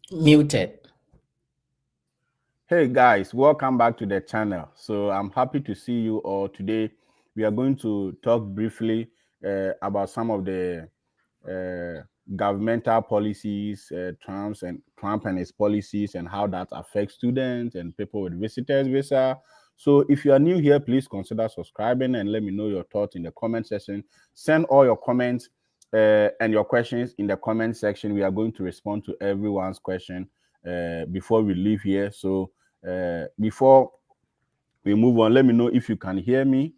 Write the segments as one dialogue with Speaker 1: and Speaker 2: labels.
Speaker 1: Muted.
Speaker 2: Hey guys, welcome back to the channel. So I'm happy to see you all today. We are going to talk briefly about some of the governmental policies, Trump and his policies, and how that affects students and people with visitors visa. So if you are new here, please consider subscribing and let me know your thoughts in the comment section. Send all your comments and your questions in the comment section. We are going to respond to everyone's question before we leave here. So before we move on, let me know if you can hear me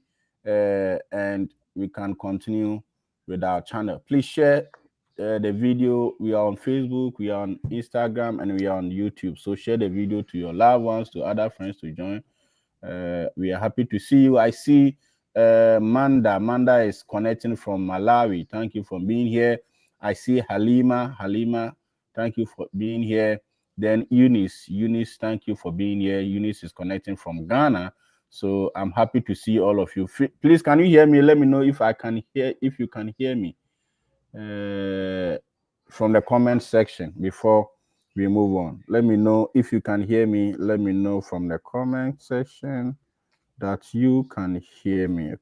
Speaker 2: and we can continue with our channel. Please share the video. We are on Facebook, we are on Instagram, and we are on YouTube. So share the video to your loved ones, to other friends to join. We are happy to see you. I see Manda. Manda is connecting from Malawi. Thank you for being here. I see Halima. Halima, thank you for being here. Then Eunice, thank you for being here. Eunice is connecting from Ghana. So I'm happy to see all of you. Please, can you hear me? Let me know if you can hear me from the comment section before we move on. Let me know if you can hear me. Let me know from the comment section that you can hear me.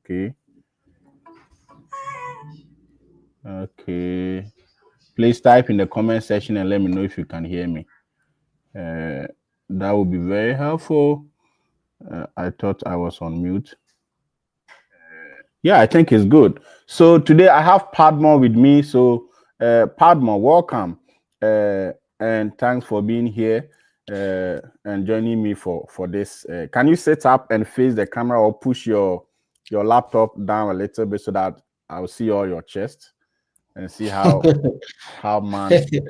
Speaker 2: Okay. Please type in the comment section and let me know if you can hear me. That would be very helpful. I thought I was on mute. Yeah, I think it's good. So today I have Padma with me. So Padma, welcome. And thanks for being here and joining me for this. Can you sit up and face the camera or push your laptop down a little bit so that I'll see all your chest and see how manly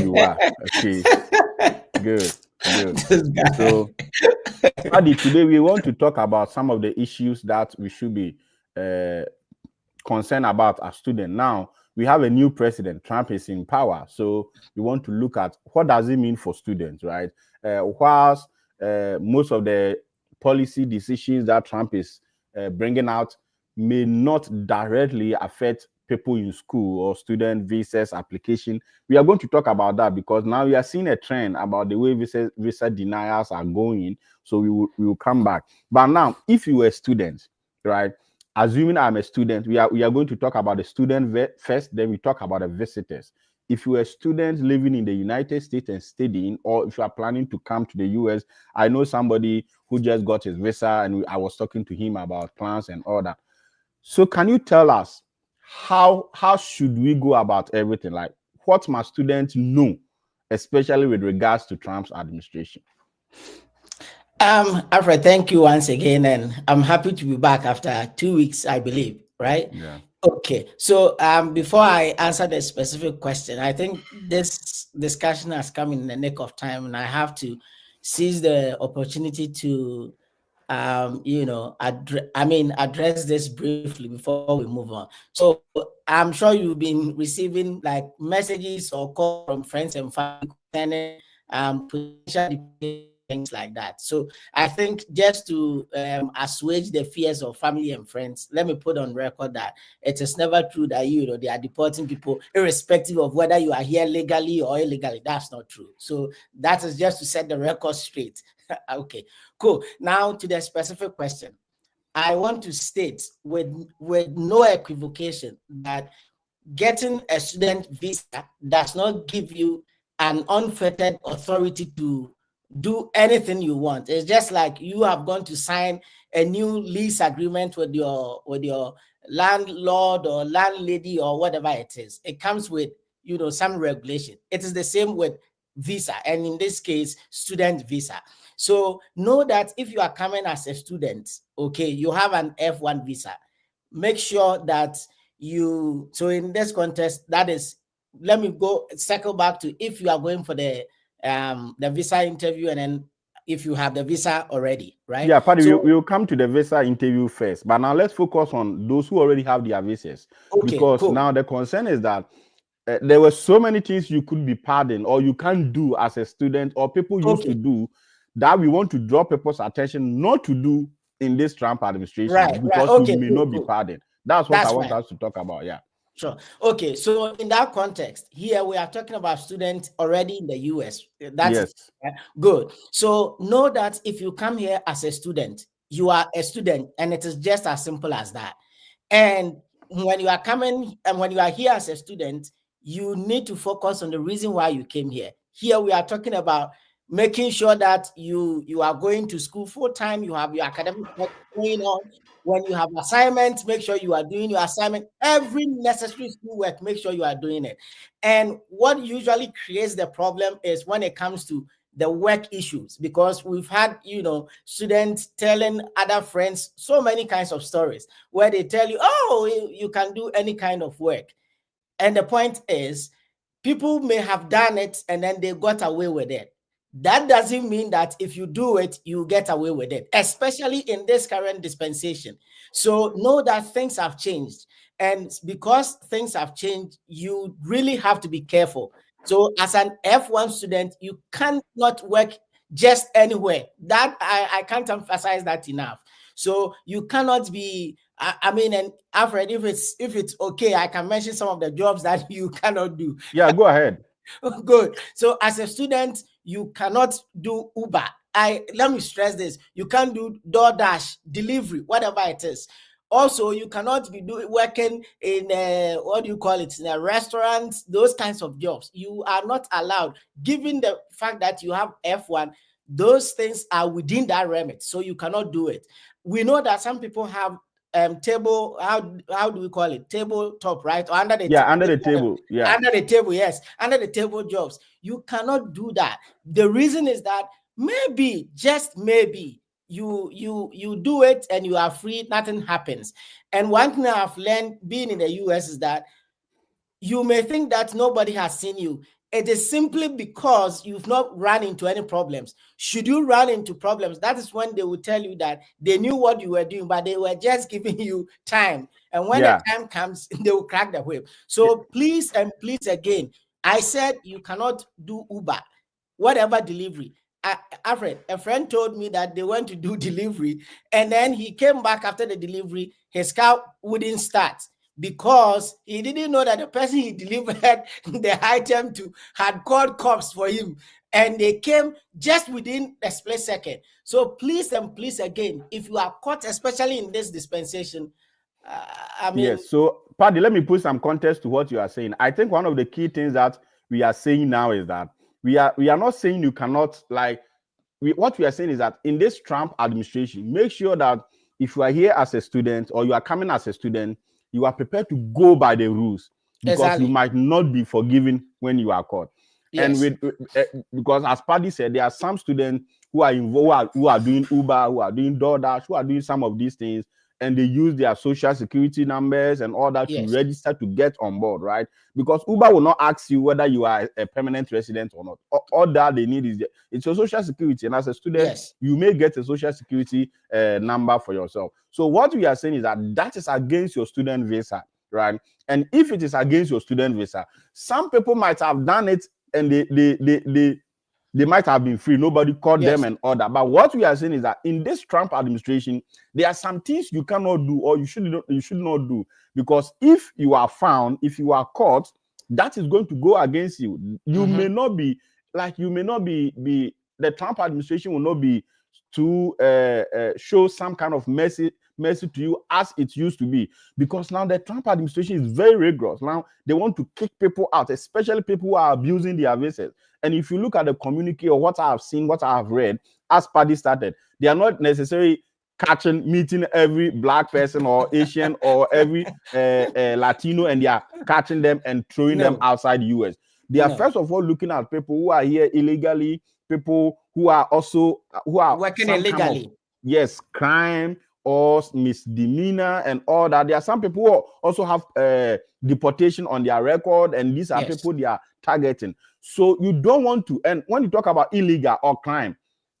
Speaker 2: you are. Okay, good. So Paddy, today we want to talk about some of the issues that we should be concerned about as students. Now, we have a new president. Trump is in power. So we want to look at what does it mean for students, right? Whilst most of the policy decisions that Trump is bringing out may not directly affect people in school or student visas application. We are going to talk about that because now we are seeing a trend about the way visa denials are going. So we will come back. But now, if you were a student, right? Assuming I'm a student, we are going to talk about the student first, then we talk about the visitors. If you're a student living in the United States and studying, or if you are planning to come to the US, I know somebody who just got his visa and I was talking to him about plans and all that. So can you tell us how should we go about everything? Like what must students know, especially with regards to Trump's administration?
Speaker 1: Alfred, thank you once again, and I'm happy to be back after 2 weeks, I believe, right?
Speaker 2: Yeah.
Speaker 1: Okay, so before I answer the specific question, I think this discussion has come in the nick of time, and I have to seize the opportunity to address this briefly before we move on. So I'm sure you've been receiving like messages or calls from friends and family concerning potential things like that. So I think just to assuage the fears of family and friends, let me put on record that it is never true that they are deporting people irrespective of whether you are here legally or illegally. That's not true. So that is just to set the record straight. Okay, cool. Now to the specific question. I want to state with no equivocation that getting a student visa does not give you an unfettered authority to do anything you want. It's just like you have gone to sign a new lease agreement with your landlord or landlady or whatever it is. It comes with some regulation. It is the same with visa, and in this case, student visa. So know that if you are coming as a student, okay, you have an F1 visa. Make sure that so in this context, that is, let me go circle back to if you are going for the visa interview, and then if you have the visa already, right?
Speaker 2: Yeah, Paddy,
Speaker 1: So
Speaker 2: we'll come to the visa interview first. But now let's focus on those who already have their visas.
Speaker 1: okay,
Speaker 2: Because
Speaker 1: cool.
Speaker 2: now the concern is that there were so many things you could be pardoned or you can't do as a student or people used to do that we want to draw people's attention not to do in this Trump administration
Speaker 1: Right.
Speaker 2: because you
Speaker 1: Okay,
Speaker 2: may
Speaker 1: cool,
Speaker 2: not be
Speaker 1: cool.
Speaker 2: pardoned. That's what I
Speaker 1: That's
Speaker 2: want
Speaker 1: fine.
Speaker 2: us to talk about. Yeah.
Speaker 1: Sure. Okay, so in that context, here we are talking about students already in the US. That is
Speaker 2: Yes.
Speaker 1: good. So know that if you come here as a student, you are a student, and it is just as simple as that. And when you are coming and when you are here as a student, you need to focus on the reason why you came here. Here we are talking about making sure that you are going to school full time, you have your academic work going on. When you have assignments, make sure you are doing your assignment. Every necessary schoolwork, make sure you are doing it. And what usually creates the problem is when it comes to the work issues, because we've had students telling other friends so many kinds of stories where they tell you, oh, you can do any kind of work. And the point is, people may have done it and then they got away with it. That doesn't mean that if you do it, you get away with it, especially in this current dispensation. So know that things have changed. And because things have changed, you really have to be careful. So as an F1 student, you cannot work just anywhere. That I can't emphasize that enough. So you cannot be, I mean, and Alfred, if it's okay, I can mention some of the jobs that you cannot do.
Speaker 2: Yeah, go ahead.
Speaker 1: Good. So as a student, you cannot do Uber. Let me stress this. You can't do DoorDash, delivery, whatever it is. Also, you cannot be working in what do you call it, in a restaurant, those kinds of jobs. You are not allowed, given the fact that you have F1, those things are within that remit. So you cannot do it. We know that some people have table, how do we call it? Tabletop, right? Or under the
Speaker 2: Yeah, under the table. Yeah.
Speaker 1: under the table, yes, under the table jobs. You cannot do that. The reason is that maybe, just maybe, you do it and you are free, nothing happens. And one thing I've learned being in the US is that you may think that nobody has seen you. It is simply because you've not run into any problems. Should you run into problems, that is when they will tell you that they knew what you were doing, but they were just giving you time. And when the
Speaker 2: Yeah.
Speaker 1: time comes, they will crack the whip. So please and please again, I said you cannot do Uber, whatever delivery. Alfred, a friend told me that they went to do delivery, and then he came back after the delivery. His car wouldn't start because he didn't know that the person he delivered the item to had called cops for him, and they came just within a split second. So please and please again, if you are caught, especially in this dispensation, I mean,
Speaker 2: Yes. So, Paddy, let me put some context to what you are saying. I think one of the key things that we are saying now is that we are not saying you cannot, like, what we are saying is that in this Trump administration, make sure that if you are here as a student or you are coming as a student, you are prepared to go by the rules, because you
Speaker 1: exactly.
Speaker 2: might not be forgiven when you are caught. And
Speaker 1: Yes.
Speaker 2: because as Paddy said, there are some students who are involved, who are doing Uber, who are doing DoorDash, who are doing some of these things, and they use their social security numbers and all that to
Speaker 1: Yes.
Speaker 2: register to get on board, right? Because Uber will not ask you whether you are a permanent resident or not. All that they need is it's your social security, and as a student,
Speaker 1: Yes.
Speaker 2: you may get a social security number for yourself. So what we are saying is that that is against your student visa, right? And if it is against your student visa, some people might have done it and they might have been free. Nobody caught them
Speaker 1: Yes.
Speaker 2: and all that. But what we are saying is that in this Trump administration, there are some things you cannot do, or you should not do, because if you are found, if you are caught, that is going to go against you. You may not be the Trump administration will not be to show some kind of mercy to you as it used to be, because now the Trump administration is very rigorous. Now they want to kick people out, especially people who are abusing their visas. And if you look at the communique or what I have seen, what I have read, as Paddy started, they are not necessarily meeting every black person or Asian or every Latino, and they are catching them and throwing them
Speaker 1: No.
Speaker 2: outside the US. They are
Speaker 1: No.
Speaker 2: first of all looking at people who are here illegally, people who are also who are
Speaker 1: Working
Speaker 2: some kind of,
Speaker 1: illegally.
Speaker 2: yes, crime or misdemeanor and all that. There are some people who also have deportation on their record, and these are
Speaker 1: Yes.
Speaker 2: people they are targeting. So you don't want to, and when you talk about illegal or crime,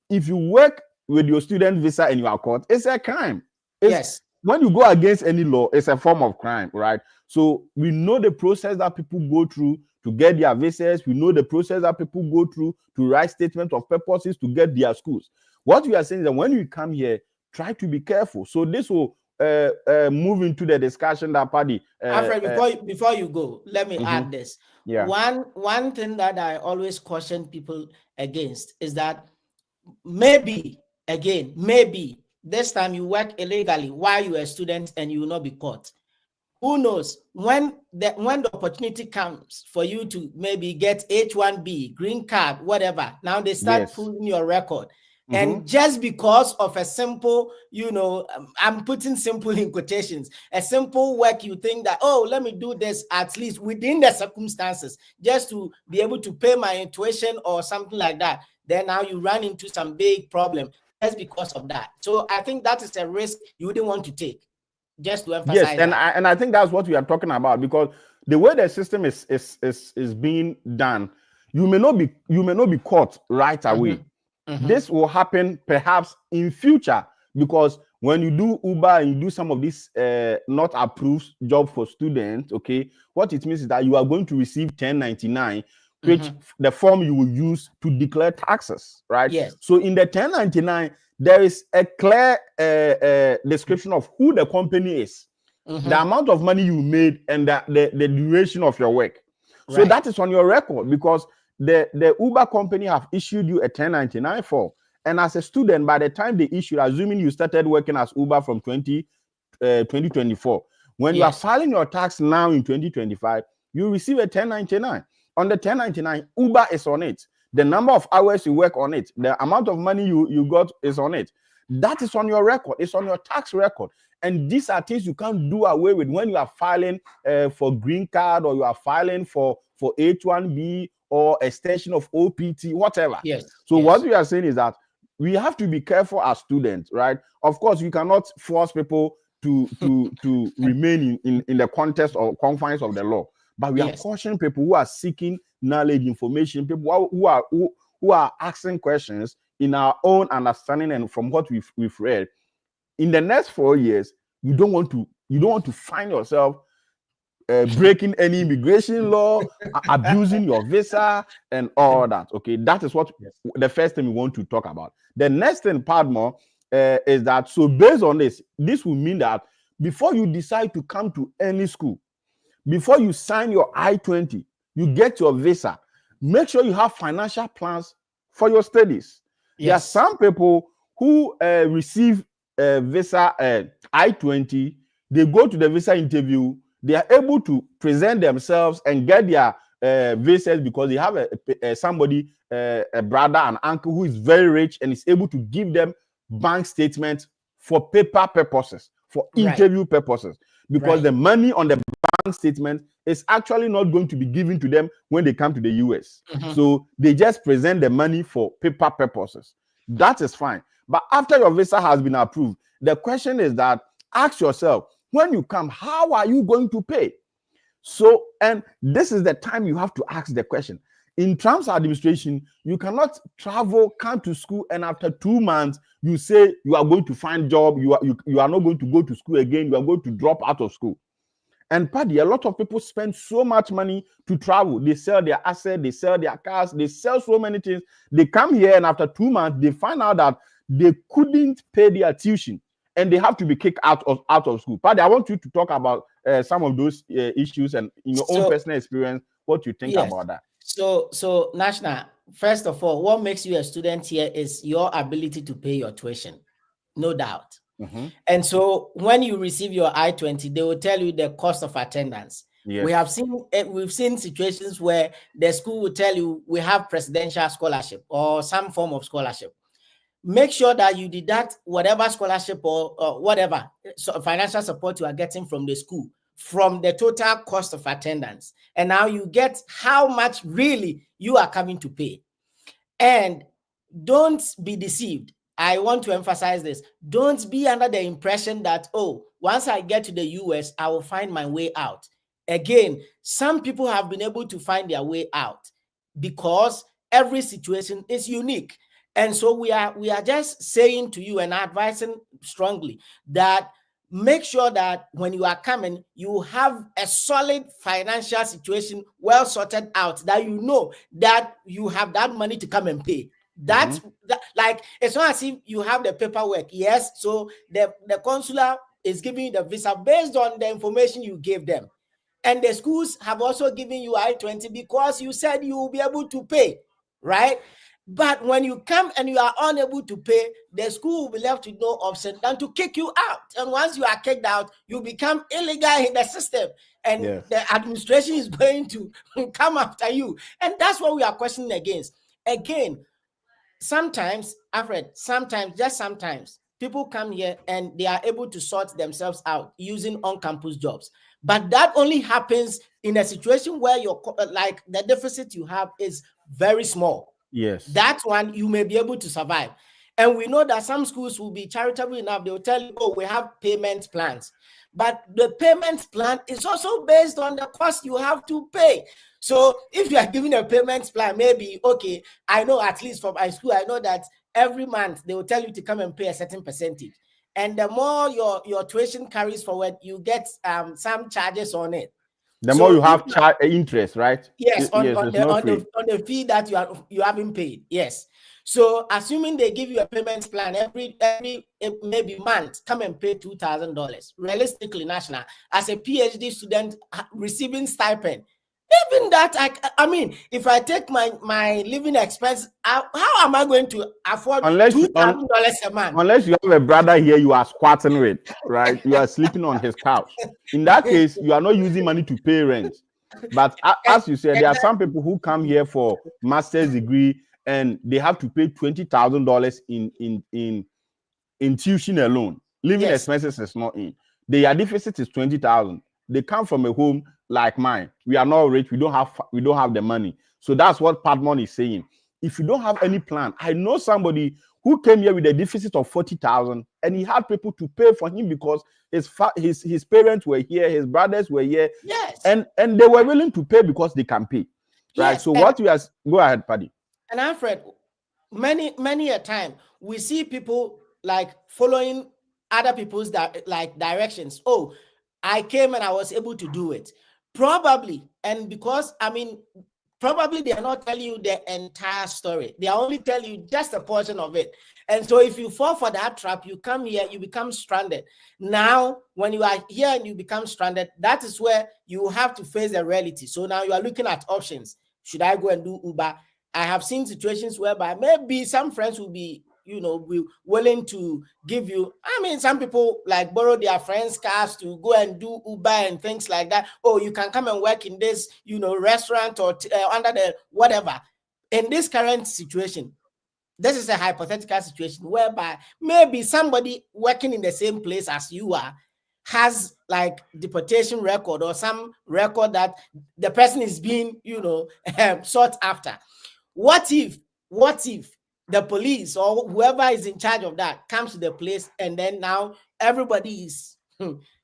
Speaker 2: if you work with your student visa and you are caught, it's a crime. It's
Speaker 1: Yes.
Speaker 2: when you go against any law, it's a form of crime, right? So we know the process that people go through to get their visas. We know the process that people go through to write statements of purposes to get their schools. What we are saying is that when you come here, try to be careful. So this will move into the discussion that Paddy.
Speaker 1: Alfred, before you go, let me add this.
Speaker 2: Yeah.
Speaker 1: One thing that I always caution people against is that maybe this time you work illegally while you are a student and you will not be caught. Who knows, when the opportunity comes for you to maybe get H1B, green card, whatever, now they start pulling your record. And just because of a simple, I'm putting simple in quotations, a simple work, you think that, oh, let me do this at least within the circumstances, just to be able to pay my tuition or something like that. Then now you run into some big problem just because of that. So I think that is a risk you wouldn't want to take. Just to emphasize that.
Speaker 2: And I think that's what we are talking about, because the way the system is being done, you may not be caught right away. This will happen perhaps in future, because when you do Uber and you do some of these not approved job for students, okay, what it means is that you are going to receive 1099, which the form you will use to declare taxes, right?
Speaker 1: Yes.
Speaker 2: So in the 1099, there is a clear description of who the company is, the amount of money you made, and the duration of your work. So that is on your record, because the Uber company have issued you a 1099 form. And as a student, by the time they issued, assuming you started working as Uber from 2024, when you are filing your tax now in 2025, you receive a 1099. On the 1099, Uber is on it. The number of hours you work on it, the amount of money you got is on it. That is on your record. It's on your tax record. And these are things you can't do away with when you are filing for green card, or you are filing for H1B or extension of OPT, whatever. So what we are saying is that we have to be careful as students, right? Of course, we cannot force people to remain in the context or confines of the law. But we are cautioning people who are seeking knowledge, information, people who are asking questions in our own understanding and from what we've read. In the next 4 years, you don't want to find yourself breaking any immigration law, abusing your visa, and all that. Okay, that is what
Speaker 1: Yes.
Speaker 2: the first thing we want to talk about. The next thing, Padmore, is that, so based on this will mean that before you decide to come to any school, before you sign your I-20, you get your visa, make sure you have financial plans for your studies. There are
Speaker 1: Yes.
Speaker 2: some people who receive visa I-20, they go to the visa interview, they are able to present themselves and get their visas because they have somebody, a brother, an uncle who is very rich and is able to give them bank statements for paper purposes, for
Speaker 1: Right.
Speaker 2: interview purposes, because the
Speaker 1: Right.
Speaker 2: money on the bank statement is actually not going to be given to them when they come to the US.
Speaker 1: Mm-hmm.
Speaker 2: So they just present the money for paper purposes. That is fine. But after your visa has been approved, the question is that, ask yourself, when you come, how are you going to pay? So, and this is the time you have to ask the question. In terms of administration, you cannot travel, come to school, and after 2 months, you say you are going to find job, you are not going to go to school again, you are going to drop out of school. And Paddy, a lot of people spend so much money to travel. They sell their assets, they sell their cars, they sell so many things. They come here, and after 2 months, they find out that they couldn't pay their tuition and they have to be kicked out of school. Paddy, I want you to talk about some of those issues and in your own
Speaker 1: So
Speaker 2: personal experience, what you think
Speaker 1: yes.
Speaker 2: about that.
Speaker 1: So National, first of all, what makes you a student here is your ability to pay your tuition, no doubt.
Speaker 2: Mm-hmm.
Speaker 1: And so when you receive your I-20, they will tell you the cost of attendance.
Speaker 2: Yes.
Speaker 1: We've seen situations where the school will tell you we have presidential scholarship or some form of scholarship. Make sure that you deduct whatever scholarship or whatever financial support you are getting from the school from the total cost of attendance. And now you get how much really you are coming to pay. And don't be deceived. I want to emphasize this. Don't be under the impression that, oh, once I get to the US, I will find my way out. Again, some people have been able to find their way out because every situation is unique. And so we are just saying to you and advising strongly that make sure that when you are coming, you have a solid financial situation well sorted out, that you know that you have that money to come and pay. That's like, it's not as if you have the paperwork. Yes, so the consular is giving you the visa based on the information you gave them. And the schools have also given you I-20 because you said you will be able to pay, right? But when you come and you are unable to pay, the school will be left with no option than to kick you out. And once you are kicked out, you become illegal in the system. And
Speaker 2: Yes.
Speaker 1: the administration is going to come after you. And that's what we are questioning against. Again, sometimes, Alfred, just sometimes, people come here and they are able to sort themselves out using on-campus jobs. But that only happens in a situation where like the deficit you have is very small.
Speaker 2: Yes.
Speaker 1: That one you may be able to survive. And we know that some schools will be charitable enough. They will tell you, oh, we have payment plans. But the payment plan is also based on the cost you have to pay. So if you are giving a payment plan, maybe, okay, I know at least from my school, I know that every month they will tell you to come and pay a certain percentage. And the more your tuition carries forward, you get some charges on it.
Speaker 2: The more
Speaker 1: So
Speaker 2: you
Speaker 1: if
Speaker 2: have interest, right?
Speaker 1: yes,
Speaker 2: Yes, it's not free.
Speaker 1: on the fee that you haven't paid. Yes. So assuming they give you a payment plan every maybe month, come and pay $2,000. Realistically, National, as a PhD student receiving stipend, even that I mean, if I take my living expense, how am I going to afford $2,000 a month?
Speaker 2: Unless you have a brother here you are squatting with, right? You are sleeping on his couch. In that case, you are not using money to pay rent. But as you said, there are some people who come here for master's degree and they have to pay $20,000 in tuition alone. Living
Speaker 1: Yes.
Speaker 2: expenses is not in. Their deficit is 20,000. They come from a home like mine. We are not rich. We don't have the money. So that's what Padmon is saying. If you don't have any plan, I know somebody who came here with a deficit of 40,000, and he had people to pay for him because his parents were here, his brothers were here,
Speaker 1: yes,
Speaker 2: and they were willing to pay because they can pay, right?
Speaker 1: yes.
Speaker 2: So what we are, go ahead, Paddy.
Speaker 1: And Alfred, many a time we see people like following other people's directions. Oh, I came and I was able to do it. Probably. And because, I mean, probably they are not telling you the entire story. They are only telling you just a portion of it. And so if you fall for that trap, you come here, you become stranded. Now, when you are here and you become stranded, that is where you have to face the reality. So now you are looking at options. Should I go and do Uber? I have seen situations whereby maybe some friends will be, be willing to give you. I mean, some people like borrow their friends' cars to go and do Uber and things like that. Oh, you can come and work in this, restaurant or under the whatever. In this current situation, this is a hypothetical situation whereby maybe somebody working in the same place as you are has like deportation record or some record that the person is being, sought after. What if, what if the police or whoever is in charge of that comes to the place and then now everybody is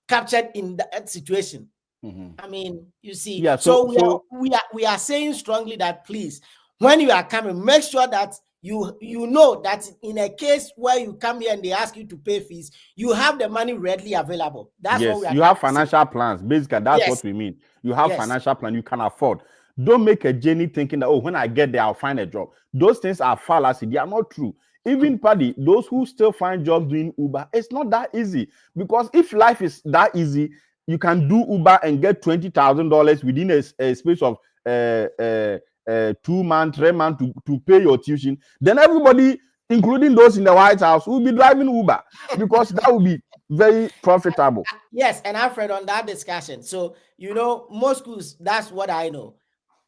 Speaker 1: captured in that situation?
Speaker 2: Mm-hmm.
Speaker 1: I mean, you see,
Speaker 2: Yeah.
Speaker 1: so
Speaker 2: So
Speaker 1: we are saying strongly that please, when you are coming, make sure that you know that in a case where you come here and they ask you to pay fees, you have the money readily available. That's what we
Speaker 2: yes,
Speaker 1: are
Speaker 2: you
Speaker 1: trying
Speaker 2: have
Speaker 1: to say.
Speaker 2: financial plans. Basically, that's what
Speaker 1: Yes,
Speaker 2: we mean. You have
Speaker 1: yes,
Speaker 2: financial plan you can afford. Don't make a journey thinking that, oh, when I get there, I'll find a job. Those things are fallacy. They are not true. Even Paddy, those who still find jobs doing Uber, it's not that easy. Because if life is that easy, you can do Uber and get $20,000 within a space of 2 months, 3 months to pay your tuition. Then everybody, including those in the White House, will be driving Uber because that will be very profitable.
Speaker 1: yes. And Alfred, on that discussion, so most schools, that's what I know.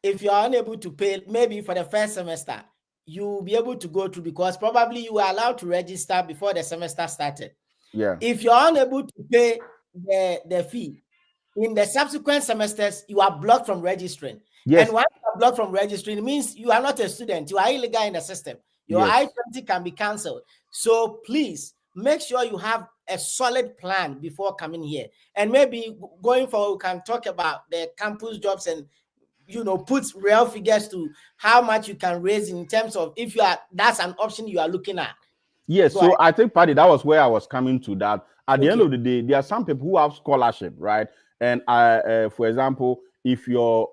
Speaker 1: If you are unable to pay, maybe for the first semester, you'll be able to go through because probably you were allowed to register before the semester started.
Speaker 2: Yeah.
Speaker 1: If you're unable to pay the fee, in the subsequent semesters, you are blocked from registering. And
Speaker 2: Yes.
Speaker 1: once you are blocked from registering, it means you are not a student. You are illegal in the system. Your
Speaker 2: Yes.
Speaker 1: I-20 can be cancelled. So please make sure you have a solid plan before coming here. And maybe going forward, we can talk about the campus jobs and put real figures to how much you can raise in terms of if that's an option you are looking at.
Speaker 2: Yes.
Speaker 1: Go ahead.
Speaker 2: So I think, Paddy, that was where I was coming to. That at the end
Speaker 1: Okay.
Speaker 2: of the day, there are some people who have scholarship, right? And for example, if your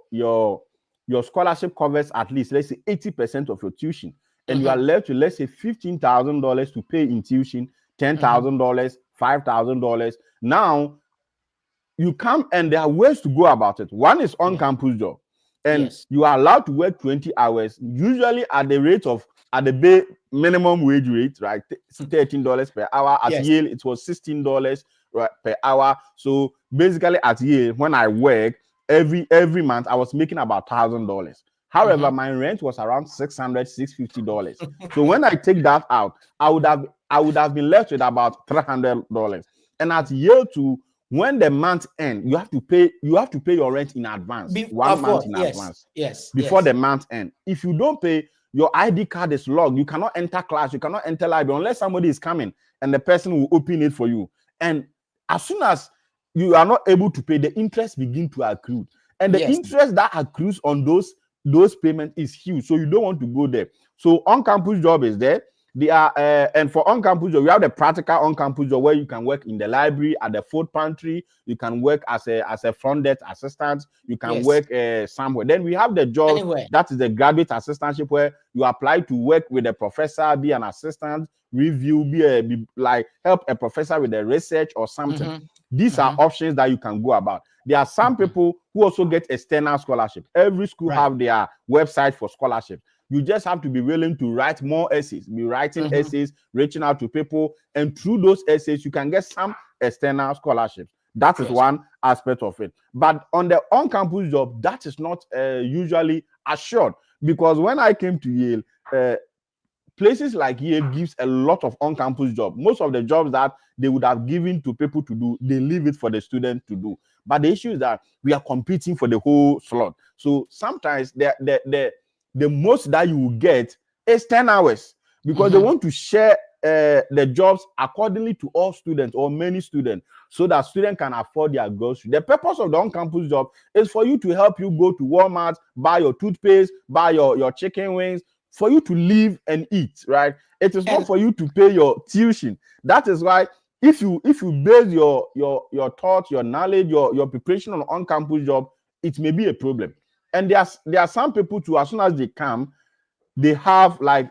Speaker 2: scholarship covers at least, let's say, 80% of your tuition, and you are left with, let's say, $15,000 to pay in tuition, $10,000, $5,000. Now you come and there are ways to go about it. One is on campus job, and
Speaker 1: Yes.
Speaker 2: you are allowed to work 20 hours, usually at the minimum wage rate, right? $13 per hour. At
Speaker 1: Yes.
Speaker 2: Yale, it was $16 per hour. So basically, at Yale, when I work every month, I was making about $1,000. However, my rent was around $650. So when I take that out, I would have been left with about $300. And at Yale too, when the month end, you have to pay your rent in advance, one
Speaker 1: Of
Speaker 2: month
Speaker 1: course.
Speaker 2: in
Speaker 1: Yes.
Speaker 2: advance
Speaker 1: Yes.
Speaker 2: before
Speaker 1: Yes.
Speaker 2: the month end. If you don't pay, your ID card is logged. You cannot enter class, you cannot enter library unless somebody is coming and the person will open it for you. And as soon as you are not able to pay, the interest begin to accrue. And the
Speaker 1: Yes.
Speaker 2: interest that accrues on those payments is huge. So you don't want to go there. So on-campus job is there. They are and for on-campus job, you have the practical on-campus job where you can work in the library, at the food pantry. You can work as a front desk assistant. You can
Speaker 1: Yes.
Speaker 2: work somewhere. Then we have the jobs
Speaker 1: Anywhere.
Speaker 2: that is the graduate assistantship where you apply to work with a professor, be an assistant, review, be like help a professor with the research or something. These are options that you can go about. There are some people who also get external scholarship. Every school
Speaker 1: Right.
Speaker 2: have their website for scholarship. You just have to be willing to write more essays, be writing essays, reaching out to people, and through those essays, you can get some external scholarships. That is
Speaker 1: Yes.
Speaker 2: one aspect of it. But on the on-campus job, that is not usually assured, because when I came to Yale, places like Yale gives a lot of on-campus jobs. Most of the jobs that they would have given to people to do, they leave it for the student to do. But the issue is that we are competing for the whole slot. So sometimes the most that you will get is 10 hours because they want to share the jobs accordingly to all students or many students so that students can afford their grocery. The purpose of the on-campus job is for you to help you go to Walmart, buy your toothpaste, buy your chicken wings, for you to live and eat, right? It is not for you to pay your tuition. That is why if you base your thoughts, your knowledge, your preparation on campus job, it may be a problem. And there are some people too, as soon as they come, they have like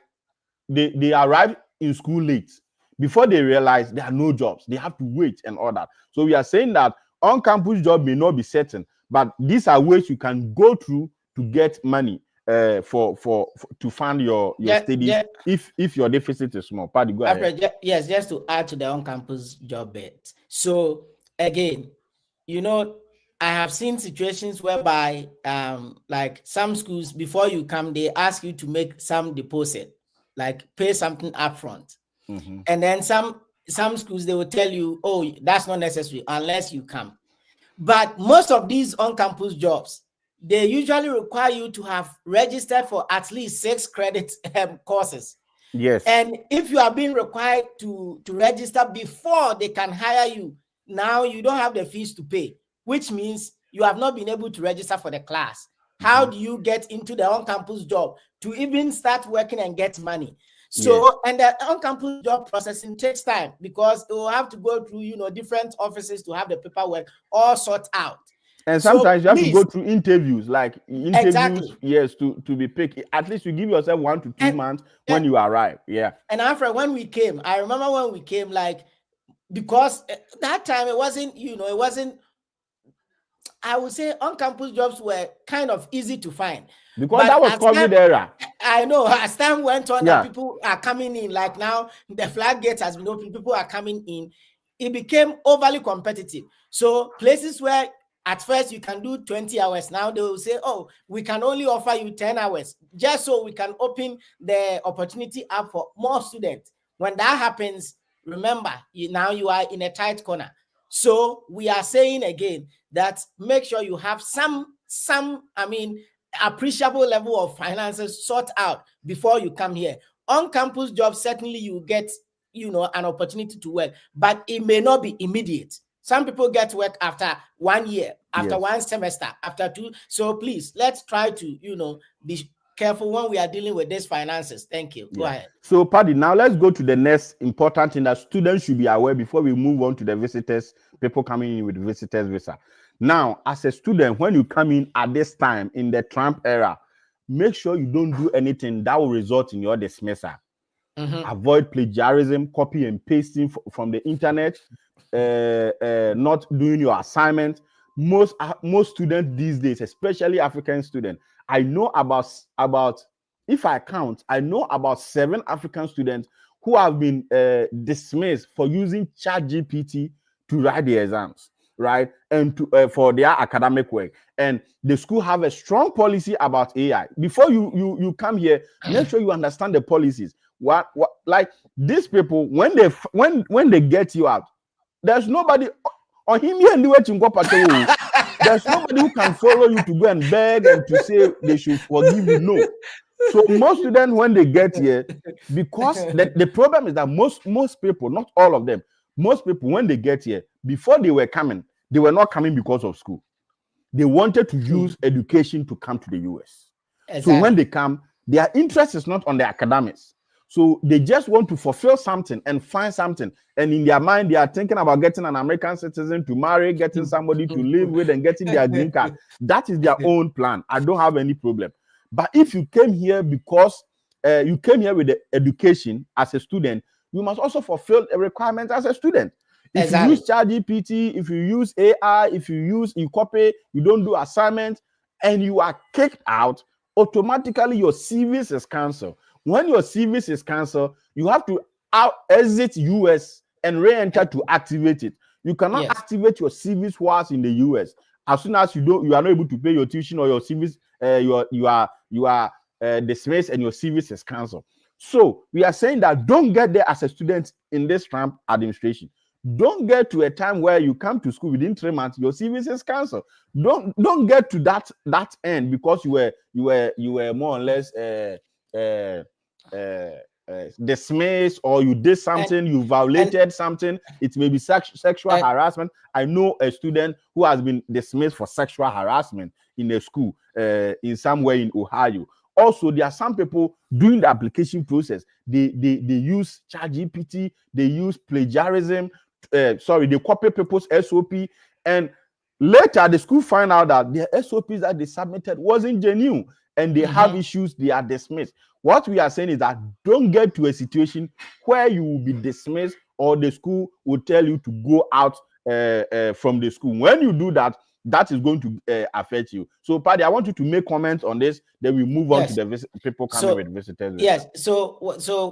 Speaker 2: they arrive in school late. Before they realize there are no jobs, they have to wait and all that. So we are saying that on-campus job may not be certain, but these are ways you can go through to get money for to fund your studies if your deficit is small. Paddy, go ahead.
Speaker 1: Yes, just to add to the on-campus job bit. So again, you know, I have seen situations whereby like some schools, before you come, they ask you to make some deposit, like pay something upfront.
Speaker 2: Mm-hmm.
Speaker 1: And then some schools, they will tell you, oh, that's not necessary unless you come. But most of these on-campus jobs, they usually require you to have registered for at least 6 credit courses.
Speaker 2: Yes.
Speaker 1: And if you are being required to register before they can hire you, now you don't have the fees to pay, which means you have not been able to register for the class. How do you get into the on-campus job to even start working and get money? So, and the on-campus job processing takes time because it will have to go through, you know, different offices to have the paperwork all sort out.
Speaker 2: And sometimes you have to go through interviews, like interviews,
Speaker 1: exactly.
Speaker 2: Yes, to be picked. At least you give yourself 1 to 2 months when you arrive. Yeah.
Speaker 1: And after when we came, I remember when we came, like, because that time it wasn't, you know, it wasn't, I would say on-campus jobs were kind of easy to find.
Speaker 2: Because that was COVID era.
Speaker 1: I know, as time went on, that people are coming in, like now the floodgates has been open, people are coming in. It became overly competitive. So places where at first you can do 20 hours, now they will say, oh, we can only offer you 10 hours, just so we can open the opportunity up for more students. When that happens, remember, now you are in a tight corner. So we are saying again that make sure you have some, appreciable level of finances sort out before you come here. On-campus jobs, certainly you get, you know, an opportunity to work, but it may not be immediate. Some people get work after 1 year, after 1 semester, after 2. So please, let's try to, you know, be careful when we are dealing with these finances. Thank you. Go ahead.
Speaker 2: So, Paddy, now let's go to the next important thing that students should be aware before we move on to the visitors, people coming in with visitors visa. Now, as a student, when you come in at this time in the Trump era, make sure you don't do anything that will result in your dismissal. Avoid plagiarism, copy and pasting from the internet, not doing your assignment. Most students these days, especially African students, I know about if I count, I know about 7 African students who have been dismissed for using ChatGPT to write the exams, right? And to for their academic work. And the school have a strong policy about AI. Before you come here, make sure you understand the policies. What like these people, when they get you out, there's nobody on him here. There's nobody who can follow you to go and beg and to say they should forgive you. No. So most students, when they get here, because the problem is that most people, not all of them, most people, when they get here, before they were coming, they were not coming because of school. They wanted to use education to come to the US. Exactly. So when they come, their interest is not on the academics. So they just want to fulfill something and find something. And in their mind, they are thinking about getting an American citizen to marry, getting somebody to live with, and getting their green card. That is their own plan. I don't have any problem. But if you came here because you came here with the education as a student, you must also fulfill a requirement as a student. If you use ChatGPT, if you use AI, if you copy, you don't do assignments, and you are kicked out, automatically your CVs is cancelled. When your CVs is cancelled, you have to exit US and re-enter to activate it. You cannot activate your CVs whilst in the US. As soon as you are not able to pay your tuition or your CVs, you are dismissed and your CVs is cancelled. So we are saying that don't get there as a student in this Trump administration. Don't get to a time where you come to school within 3 months, your CVs is cancelled. Don't get to that end because you were more or less dismissed, or you did something, you violated something. It may be sexual harassment. I know a student who has been dismissed for sexual harassment in a school in somewhere in Ohio. Also, there are some people doing the application process. They use ChatGPT, they use plagiarism. They copy people's SOP, and Later, the school find out that the SOPs that they submitted wasn't genuine and they have issues, they are dismissed. What we are saying is that don't get to a situation where you will be dismissed or the school will tell you to go out from the school. When you do that, that is going to affect you. So, Paddy, I want you to make comments on this. Then we move on to
Speaker 1: Yes.
Speaker 2: the people coming
Speaker 1: So
Speaker 2: with visitors visa.
Speaker 1: yes, so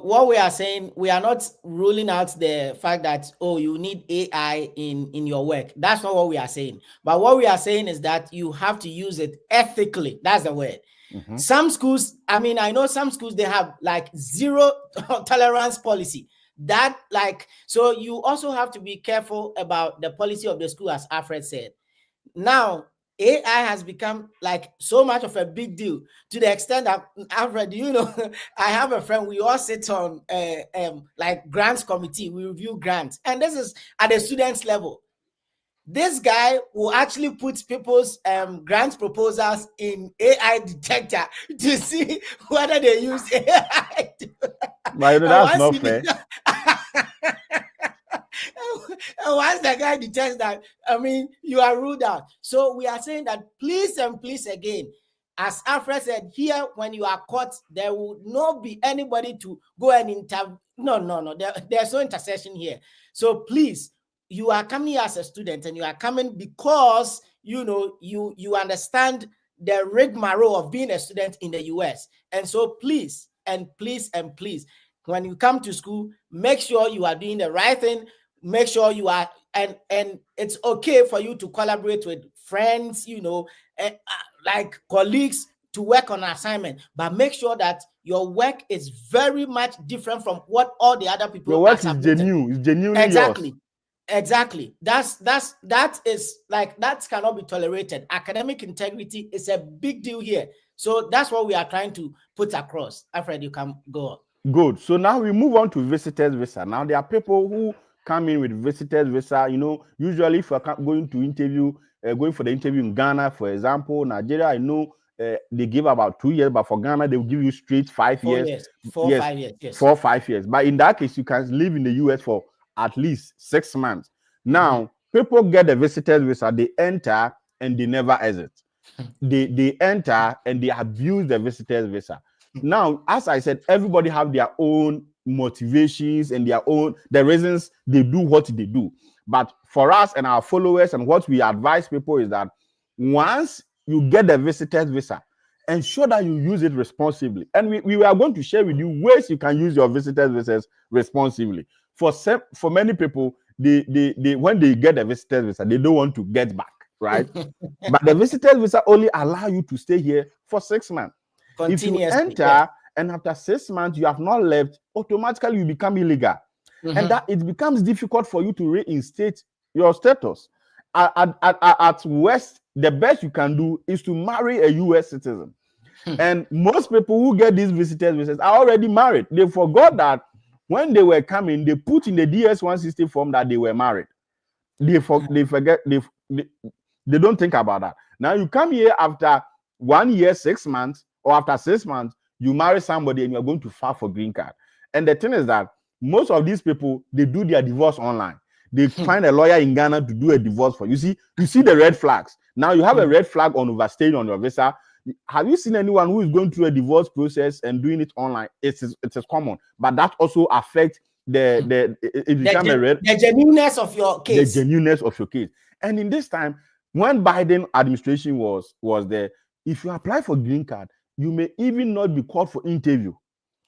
Speaker 1: what we are saying, we are not ruling out the fact that, oh, you need AI in your work. That's not what we are saying. But what we are saying is that you have to use it ethically. That's the word. Some schools, I mean, I know some schools, they have like zero tolerance policy. That, like, so you also have to be careful about the policy of the school, as Alfred said. Now, AI has become like so much of a big deal, to the extent that, Alfred, you know, I have a friend, we all sit on like grants committee, we review grants, and this is at the students level. This guy will actually put people's grant proposals in AI detector to see whether they use AI.
Speaker 2: But
Speaker 1: And
Speaker 2: that's
Speaker 1: once
Speaker 2: not
Speaker 1: he
Speaker 2: fair.
Speaker 1: and once the guy detects that, I mean, you are ruled out. So we are saying that, please and please again, as Alfred said, here when you are caught, there will not be anybody to go and intervene. No. There's no intercession here. So please, you are coming here as a student, and you are coming because you know you understand the rigmarole of being a student in the US. And so please and please and please, when you come to school, make sure you are doing the right thing. Make sure you are, and it's okay for you to collaborate with friends, you know, like colleagues, to work on assignment, but make sure that your work is very much different from what all the other
Speaker 2: Your
Speaker 1: people are
Speaker 2: work is
Speaker 1: submitting.
Speaker 2: genuine. It's genuinely yours.
Speaker 1: Exactly. That is like, that cannot be tolerated. Academic integrity is a big deal here. So that's what we are trying to put across. Alfred, you can go on.
Speaker 2: Good. So now we move on to visitors visa. Now there are people who come in with visitors visa. You know, usually if you're going to interview, going for the interview in Ghana, for example, Nigeria, I know they give about 2 years, but for Ghana they will give you straight 5 years.
Speaker 1: 4 years, four,
Speaker 2: Yes,
Speaker 1: 5 years. Yes.
Speaker 2: 4 5 years. But in that case, you can live in the US for at least 6 months. Now, people get the visitors visa, they enter and they never exit. They enter and they abuse the visitors visa. Now, as I said, everybody have their own motivations and their own the reasons they do what they do. But for us and our followers, and what we advise people is that once you get the visitors visa, ensure that you use it responsibly. And we are going to share with you ways you can use your visitors visas responsibly. For many people, they when they get the visitors visa, they don't want to get back, right? But the visitors visa only allow you to stay here for 6 months. If you enter and after 6 months you have not left, automatically you become illegal. And that it becomes difficult for you to reinstate your status. At West, the best you can do is to marry a US citizen. And most people who get these visitors visas are already married. They forgot that when they were coming, they put in the DS-160 form that they were married. They forget, they don't think about that. Now you come here after 1 year, 6 months, or after 6 months, you marry somebody and you're going to file for green card. And the thing is that most of these people, they do their divorce online. They find a lawyer in Ghana to do a divorce for you. You see the red flags. Now you have a red flag on overstaying on your visa. Have you seen anyone who is going through a divorce process and doing it online? It is common, but that also affects the
Speaker 1: genuineness of your case.
Speaker 2: The genuineness of your case. And in this time, when Biden administration was there, if you apply for green card, you may even not be called for interview.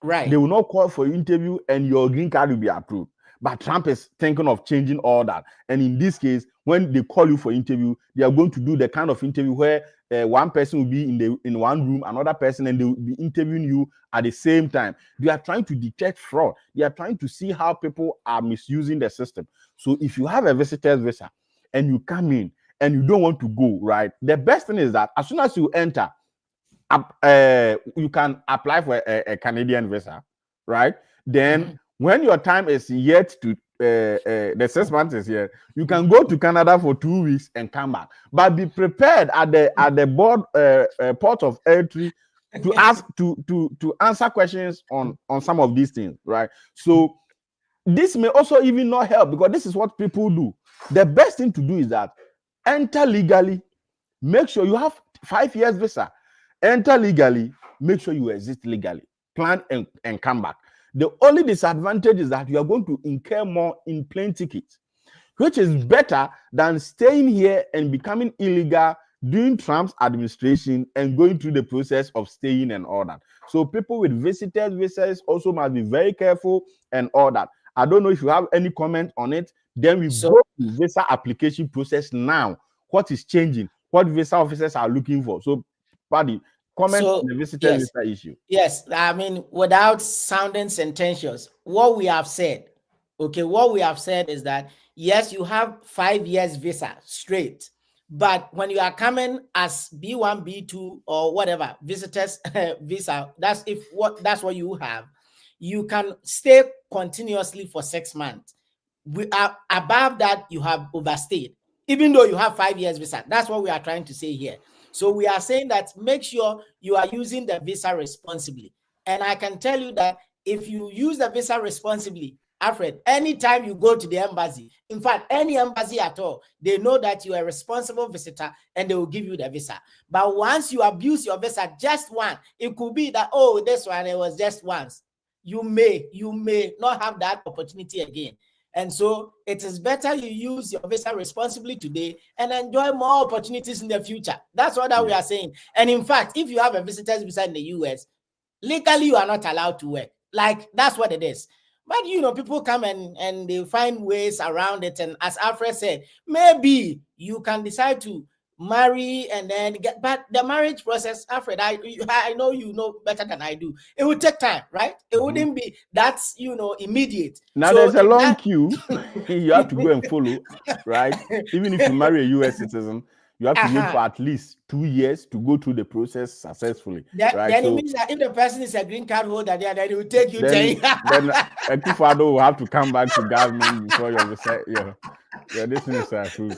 Speaker 1: Right.
Speaker 2: They will not call for interview and your green card will be approved. But Trump is thinking of changing all that. And in this case, when they call you for interview, they are going to do the kind of interview where one person will be in one room, another person, and they will be interviewing you at the same time. They are trying to detect fraud. They are trying to see how people are misusing the system. So if you have a visitor's visa and you come in and you don't want to go, right, the best thing is that as soon as you enter, you can apply for a Canadian visa, right? Then when your time is yet to the 6 months is here, you can go to Canada for 2 weeks and come back. But be prepared at the board port of entry to ask to answer questions on some of these things, right? So this may also even not help, because this is what people do. The best thing to do is that enter legally, make sure you have 5 years visa, enter legally, make sure you exit legally, plan and come back. The only disadvantage is that you are going to incur more in plane tickets, which is better than staying here and becoming illegal, doing Trump's administration and going through the process of staying and all that. So people with visitors visas also must be very careful and all that. I don't know if you have any comment on it. Then we
Speaker 1: So
Speaker 2: go to visa application process now. What is changing? What visa officers are looking for? So, Paddy, comment on
Speaker 1: so
Speaker 2: the visitors
Speaker 1: yes,
Speaker 2: visa issue.
Speaker 1: yes. I mean, without sounding sententious, what we have said, okay, what we have said is that yes, you have 5 years visa straight, but when you are coming as B1, B2, or whatever visitors visa, that's what you have. You can stay continuously for 6 months. We are above that, you have overstayed, even though you have 5 years visa. That's what we are trying to say here. So we are saying that make sure you are using the visa responsibly. And I can tell you that if you use the visa responsibly, Alfred, anytime you go to the embassy, in fact, any embassy at all, they know that you are a responsible visitor and they will give you the visa. But once you abuse your visa, just one, it could be that, oh, this one, it was just once. You may not have that opportunity again. And so it is better you use your visa responsibly today and enjoy more opportunities in the future. That's what we are saying. And in fact, if you have a visitor's visa in the US, legally you are not allowed to work. Like, that's what it is. But people come and they find ways around it. And as Alfred said, maybe you can decide to marry and then get, but the marriage process, Alfred, I know you know better than I do. It would take time, right? It wouldn't be that's immediate.
Speaker 2: Now
Speaker 1: So
Speaker 2: there's a long
Speaker 1: that
Speaker 2: queue. You have to go and follow, right? Even if you marry a US citizen, you have to wait for at least 2 years to go through the process successfully, right?
Speaker 1: Then it
Speaker 2: So
Speaker 1: means that if the person is a green card holder, then it will take you 10
Speaker 2: then Akufo-Addo will have to come back to government before your visa, your this thing is approved.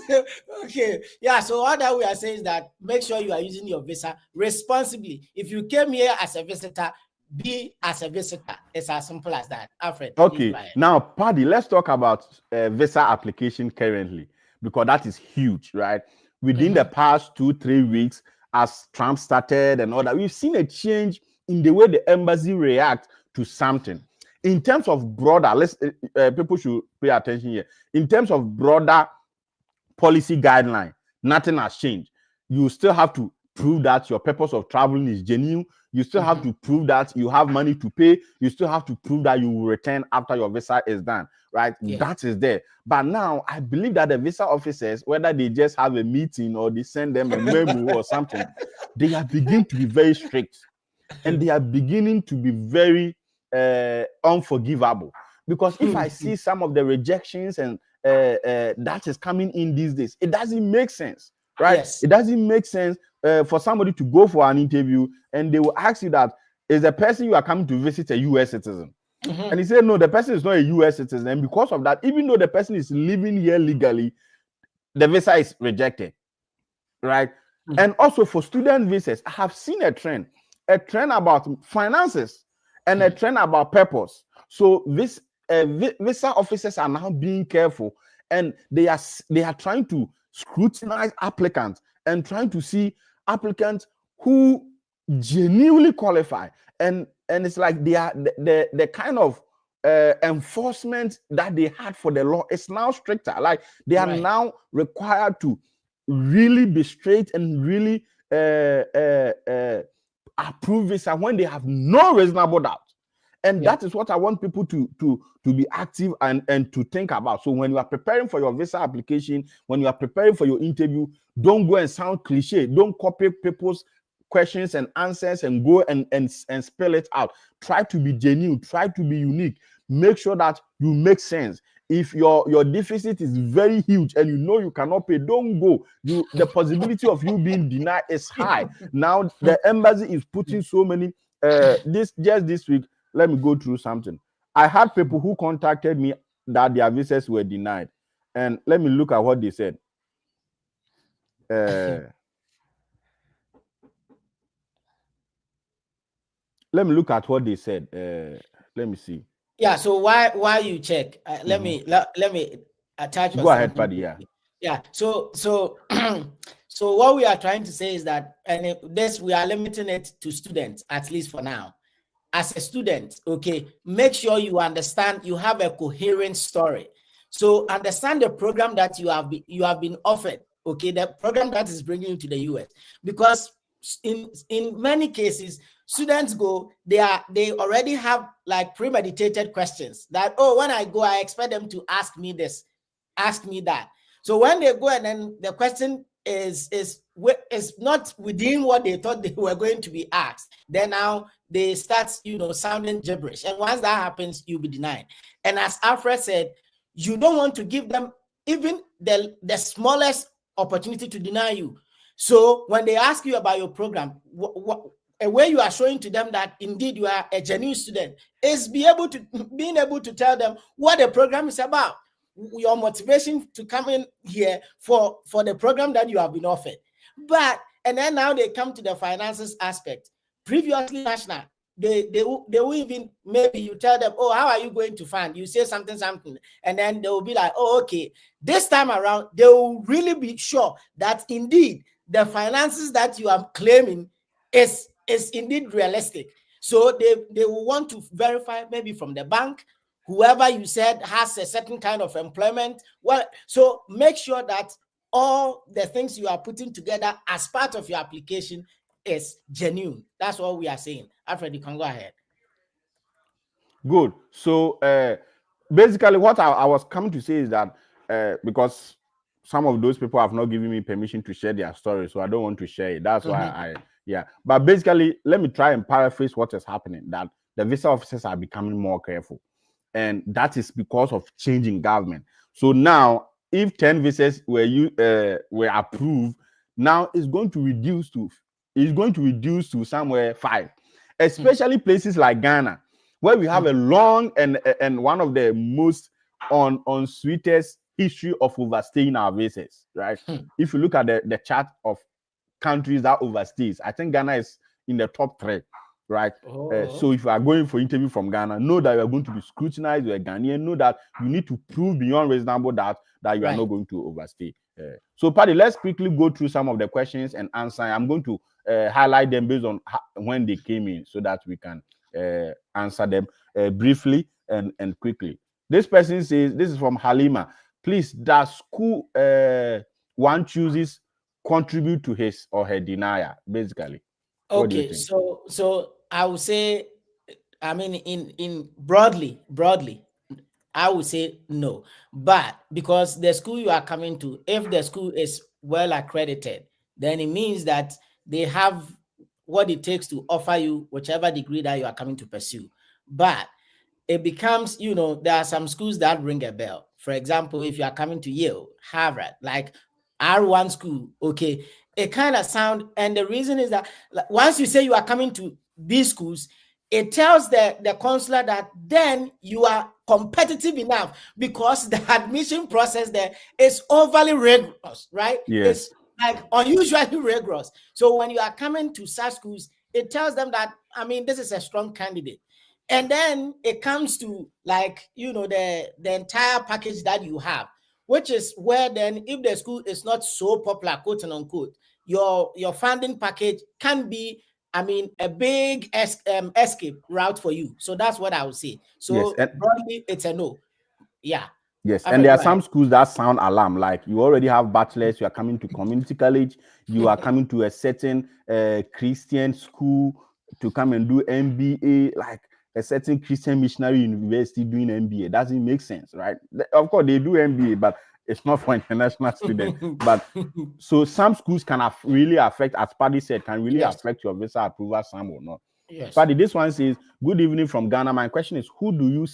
Speaker 1: Okay, yeah. So all that we are saying is that make sure you are using your visa responsibly. If you came here as a visitor, be as a visitor. It's as simple as that. Alfred, please
Speaker 2: Okay,
Speaker 1: go ahead.
Speaker 2: now Paddy, let's talk about visa application currently, because that is huge, right? Within the past 2-3 weeks, as Trump started and all that, we've seen a change in the way the embassy react to something. In terms of broader, people should pay attention here. In terms of broader policy guideline, nothing has changed. You still have to prove that your purpose of traveling is genuine. You still have to prove that you have money to pay. You still have to prove that you will return after your visa is done, right?
Speaker 1: Yeah.
Speaker 2: That is there. But now I believe that the visa officers, whether they just have a meeting or they send them a memo or something, they are beginning to be very strict and they are beginning to be very unforgivable. Because if I see some of the rejections and that is coming in these days, it doesn't make sense, right?
Speaker 1: Yes.
Speaker 2: It doesn't make sense for somebody to go for an interview and they will ask you that, is the person you are coming to visit a US citizen? And he said, no, the person is not a US citizen. And because of that, even though the person is living here legally, the visa is rejected, right? And also for student visas, I have seen a trend about finances and a trend about purpose. So this visa officers are now being careful, and they are trying to scrutinize applicants and trying to see applicants who genuinely qualify. And it's like they are the kind of enforcement that they had for the law is now stricter. Like they are now required to really be straight and really approve visa when they have no reasonable doubt. And that is what I want people to be active and to think about. So when you are preparing for your visa application, when you are preparing for your interview, don't go and sound cliche. Don't copy people's questions and answers and go and spell it out. Try to be genuine. Try to be unique. Make sure that you make sense. If your deficit is very huge and you know you cannot pay, don't go. The possibility of you being denied is high. Now the embassy is putting so many this week. Let me go through something. I had people who contacted me that their visas were denied. And let me look at what they said. Let me look at what they said. Let me see.
Speaker 1: Yeah. So why you check? Let me attach.
Speaker 2: Go ahead, Paddy. Yeah.
Speaker 1: Yeah. So so what we are trying to say is that, this we are limiting it to students, at least for now. As a student, okay, make sure you understand, you have a coherent story. So understand the program that you have been offered, okay, the program that is bringing you to the US, because in many cases, students go, they already have like premeditated questions that, oh, when I go, I expect them to ask me this, ask me that. So when they go and then the question is not within what they thought they were going to be asked, then now they start, sounding gibberish. And once that happens, you'll be denied. And as Alfred said, you don't want to give them even the smallest opportunity to deny you. So when they ask you about your program, a way you are showing to them that indeed you are a genuine student is being able to tell them what the program is about, your motivation to come in here for the program that you have been offered. But and then now they come to the finances aspect. Previously national, they will even, maybe you tell them, oh, how are you going to fund? You say something, and then they will be like, oh, okay, this time around they will really be sure that indeed the finances that you are claiming is indeed realistic. So they will want to verify, maybe from the bank, whoever you said has a certain kind of employment. Well, so make sure that all the things you are putting together as part of your application is genuine. That's what we are saying. Alfred, you can go ahead.
Speaker 2: Good. So basically, what I was coming to say is that because some of those people have not given me permission to share their story, so I don't want to share it. That's why
Speaker 1: Mhm.
Speaker 2: I yeah. But basically, let me try and paraphrase what is happening. That the visa officers are becoming more careful, and that is because of changing government. So now, if 10 visas were approved, now it's going to reduce to somewhere 5, especially places like Ghana, where we have a long and one of the most on sweetest history of overstaying our visas, right? If you look at the chart of countries that overstays, I think Ghana is in the top 3, right? So
Speaker 1: Oh,
Speaker 2: if you are going for interview from Ghana, know that you are going to be scrutinized. You're a Ghanaian. Know that you need to prove beyond reasonable doubt that you are not
Speaker 1: right.
Speaker 2: going to overstay. So, Paddy, let's quickly go through some of the questions and answer. I'm going to highlight them based on when they came in, so that we can answer them briefly and quickly. This person says, this is from Halima. Please, does school one chooses contribute to his or her denial? Basically, what do you
Speaker 1: Okay,
Speaker 2: think?
Speaker 1: so I would say, I mean, in broadly, I would say no. But because the school you are coming to, if the school is well accredited, then it means that they have what it takes to offer you whichever degree that you are coming to pursue. But it becomes, there are some schools that ring a bell. For example, if you are coming to Yale, Harvard, like R1 school, okay, it kind of sound, and the reason is that, like, once you say you are coming to these schools, it tells the consular that then you are competitive enough, because the admission process there is overly rigorous, right?
Speaker 2: Yes.
Speaker 1: It's like unusually rigorous. So when you are coming to such schools, it tells them that, I mean, this is a strong candidate. And then it comes to, like, the entire package that you have, which is where then, if the school is not so popular, quote and unquote, your funding package can be, I mean, a big escape route for you. So that's what I would say.
Speaker 2: Yes.
Speaker 1: So broadly, it's a no. Yeah.
Speaker 2: Yes, and
Speaker 1: Alfred,
Speaker 2: there
Speaker 1: go
Speaker 2: are
Speaker 1: ahead.
Speaker 2: some schools that sound alarm. Like you already have bachelors, you are coming to community college, you are coming to a certain Christian school to come and do MBA, like a certain Christian missionary university doing MBA. Doesn't make sense, right? Of course, they do MBA, but it's not for international students. But so some schools can really affect, as Paddy said, can really
Speaker 1: Yes.
Speaker 2: affect your visa approval, some or not.
Speaker 1: Yes.
Speaker 2: Paddy, this one says, "Good evening from Ghana. My question is, who do you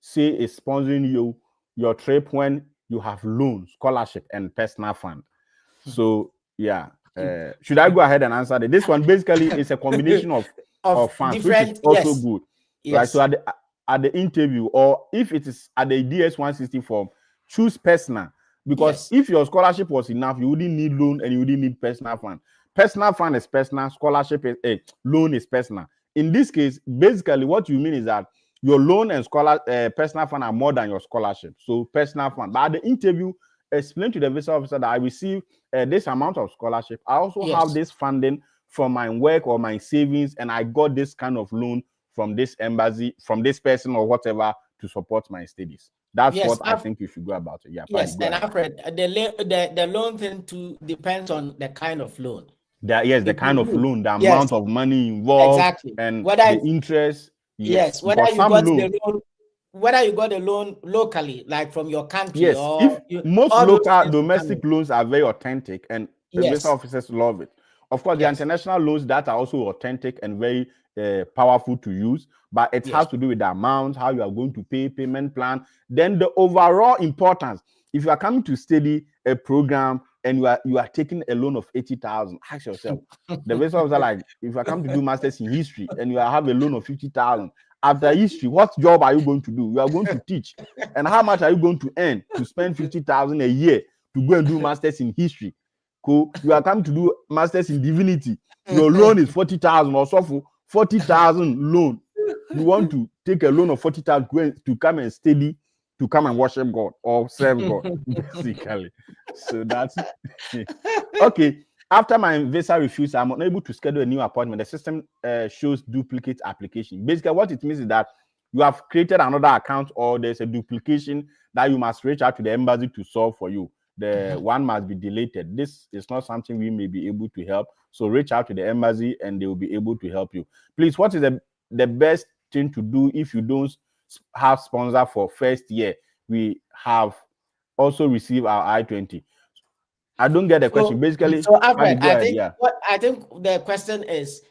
Speaker 2: say is sponsoring your trip when you have loan, scholarship, and personal fund?" So yeah, should I go ahead and answer that? This one basically is a combination
Speaker 1: Of
Speaker 2: of funds, which is
Speaker 1: different,
Speaker 2: also
Speaker 1: yes.
Speaker 2: good, right? So
Speaker 1: Yes.
Speaker 2: at the interview, or if it is at the DS 160 form, choose personal, because
Speaker 1: Yes.
Speaker 2: if your scholarship was enough, you wouldn't need loan and you wouldn't need personal fund. Personal fund is personal, scholarship is loan is personal. In this case, basically what you mean is that your loan and personal fund are more than your scholarship. So personal fund. But at the interview, explain to the visa officer that I receive this amount of scholarship. I also have
Speaker 1: Yes.
Speaker 2: this funding from my work or my savings, and I got this kind of loan from this embassy, from this person or whatever to support my studies. That's
Speaker 1: Yes.
Speaker 2: what I think you should go about it. Yeah, Paddy,
Speaker 1: Yes.
Speaker 2: go
Speaker 1: And
Speaker 2: ahead.
Speaker 1: Alfred, the loan thing too depends on the kind of loan.
Speaker 2: Yes, the
Speaker 1: If
Speaker 2: kind of
Speaker 1: you,
Speaker 2: loan, the
Speaker 1: yes,
Speaker 2: amount of money involved,
Speaker 1: exactly.
Speaker 2: and
Speaker 1: Whether
Speaker 2: the
Speaker 1: it's,
Speaker 2: interest.
Speaker 1: yes,
Speaker 2: Yes,
Speaker 1: whether
Speaker 2: because
Speaker 1: you
Speaker 2: some
Speaker 1: got
Speaker 2: loan,
Speaker 1: the loan, whether you got the loan locally, like from your country,
Speaker 2: yes, if
Speaker 1: or you,
Speaker 2: most
Speaker 1: all those
Speaker 2: local
Speaker 1: things will come
Speaker 2: domestic
Speaker 1: in.
Speaker 2: loans are very authentic and the visa
Speaker 1: Yes.
Speaker 2: officers love it. Of course, there are
Speaker 1: Yes.
Speaker 2: international loans that are also authentic and very powerful to use, but it
Speaker 1: Yes.
Speaker 2: has to do with the amount, how you are going to pay, payment plan, then the overall importance. If you are coming to study a program and you are taking a loan of 80,000, ask yourself. The visa officer, like, if you are coming to do masters in history and you have a loan of 50,000, after history, what job are you going to do? You are going to teach. And how much are you going to earn to spend 50,000 a year to go and do masters in history? Cool. You are coming to do masters in divinity. Your loan is 40,000 or so for 40,000 loan. You want to take a loan of 40,000 to come and study, to come and worship God or serve God, basically. So that's okay. After my visa refusal, I'm unable to schedule a new appointment. The system shows duplicate application. Basically, what it means is that you have created another account or there's a duplication that you must reach out to the embassy to solve for you. The one must be deleted. This is not something we may be able to help. So reach out to the embassy and they will be able to help you. Please, what is the best thing to do if you don't have sponsor for first year? We have also received our I-20. I don't get the question. Basically, Paddy,
Speaker 1: Alfred,
Speaker 2: go ahead. Yeah.
Speaker 1: I think the question is,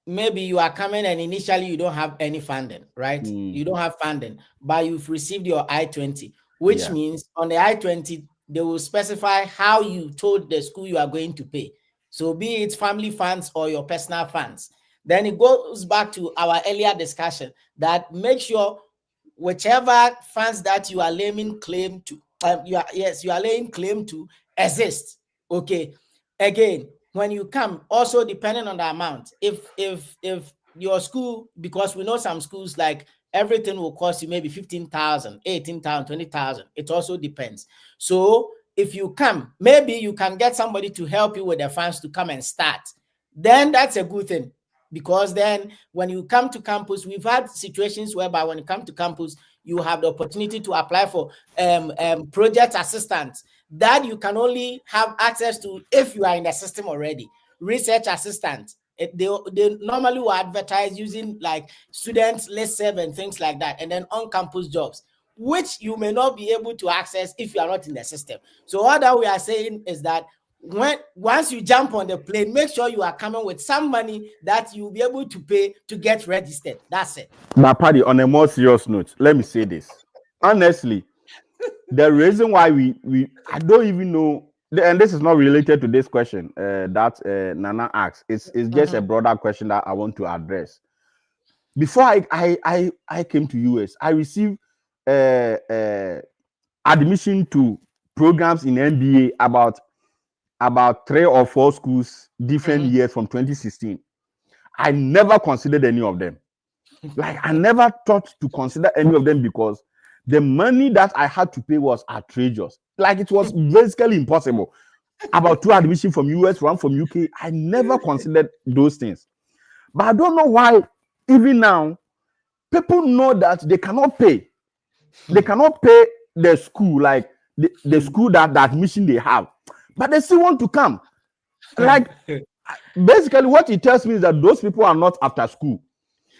Speaker 1: maybe you are coming and initially you don't have any funding, right?
Speaker 2: Mm,
Speaker 1: You don't have funding, but you've received your I-20, which
Speaker 2: yeah.
Speaker 1: means on the I-20, they will specify how you told the school you are going to pay. So be it family funds or your personal funds. Then it goes back to our earlier discussion that make sure whichever funds that you are laying claim to, you are laying claim to exist. Okay. Again, when you come, also depending on the amount, if your school, because we know some schools like everything will cost you maybe 15,000, 18,000, 20,000. It also depends. So if you come, maybe you can get somebody to help you with the funds to come and start. Then that's a good thing. Because then when you come to campus, we've had situations whereby when you come to campus, you have the opportunity to apply for project assistance that you can only have access to if you are in the system already. Research assistant. They normally will advertise using like students listserv and things like that, and then on-campus jobs, which you may not be able to access if you are not in the system. So all that we are saying is that once you jump on the plane, make sure you are coming with some money that you'll be able to pay to get registered. That's it.
Speaker 2: But Paddy, on a more serious note, let me say this. Honestly, the reason why we I don't even know, and this is not related to this question that Nana asked. It's just a broader question that I want to address. Before I came to US, I received admission to programs in MBA about 3 or 4 schools, different years from 2016. I never considered any of them. Like, I never thought to consider any of them because the money that I had to pay was outrageous. Like, it was basically impossible. About 2 admissions from US, one from UK. I never considered those things. But I don't know why, even now, people know that they cannot pay. They cannot pay the school, like the school that the admission they have, but they still want to come. Like, basically, what it tells me is that those people are not after school.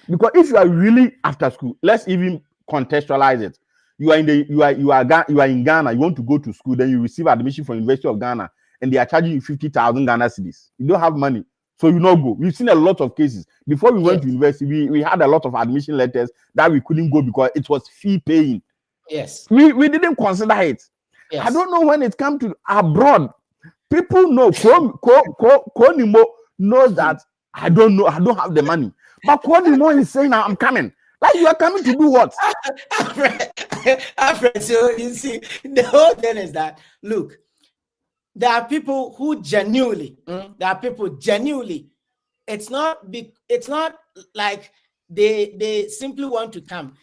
Speaker 2: Because if you are really after school, let's even contextualize it. You are in the you are in Ghana. You want to go to school, then you receive admission from University of Ghana, and they are charging you 50,000 Ghana cedis. You don't have money, so you not go. We've seen a lot of cases. Before we went to
Speaker 1: Yes.
Speaker 2: university, we had a lot of admission letters that we couldn't go because it was fee paying.
Speaker 1: Yes.
Speaker 2: We didn't consider it. I
Speaker 1: Yes.
Speaker 2: don't know when it comes to abroad. People know Konimo knows that I don't know, I don't have the money. But Konimo is saying I'm coming. Like, you are coming to do what?
Speaker 1: Alfred, so you see, the whole thing is that, look, there are people who genuinely, it's not like they simply want to come.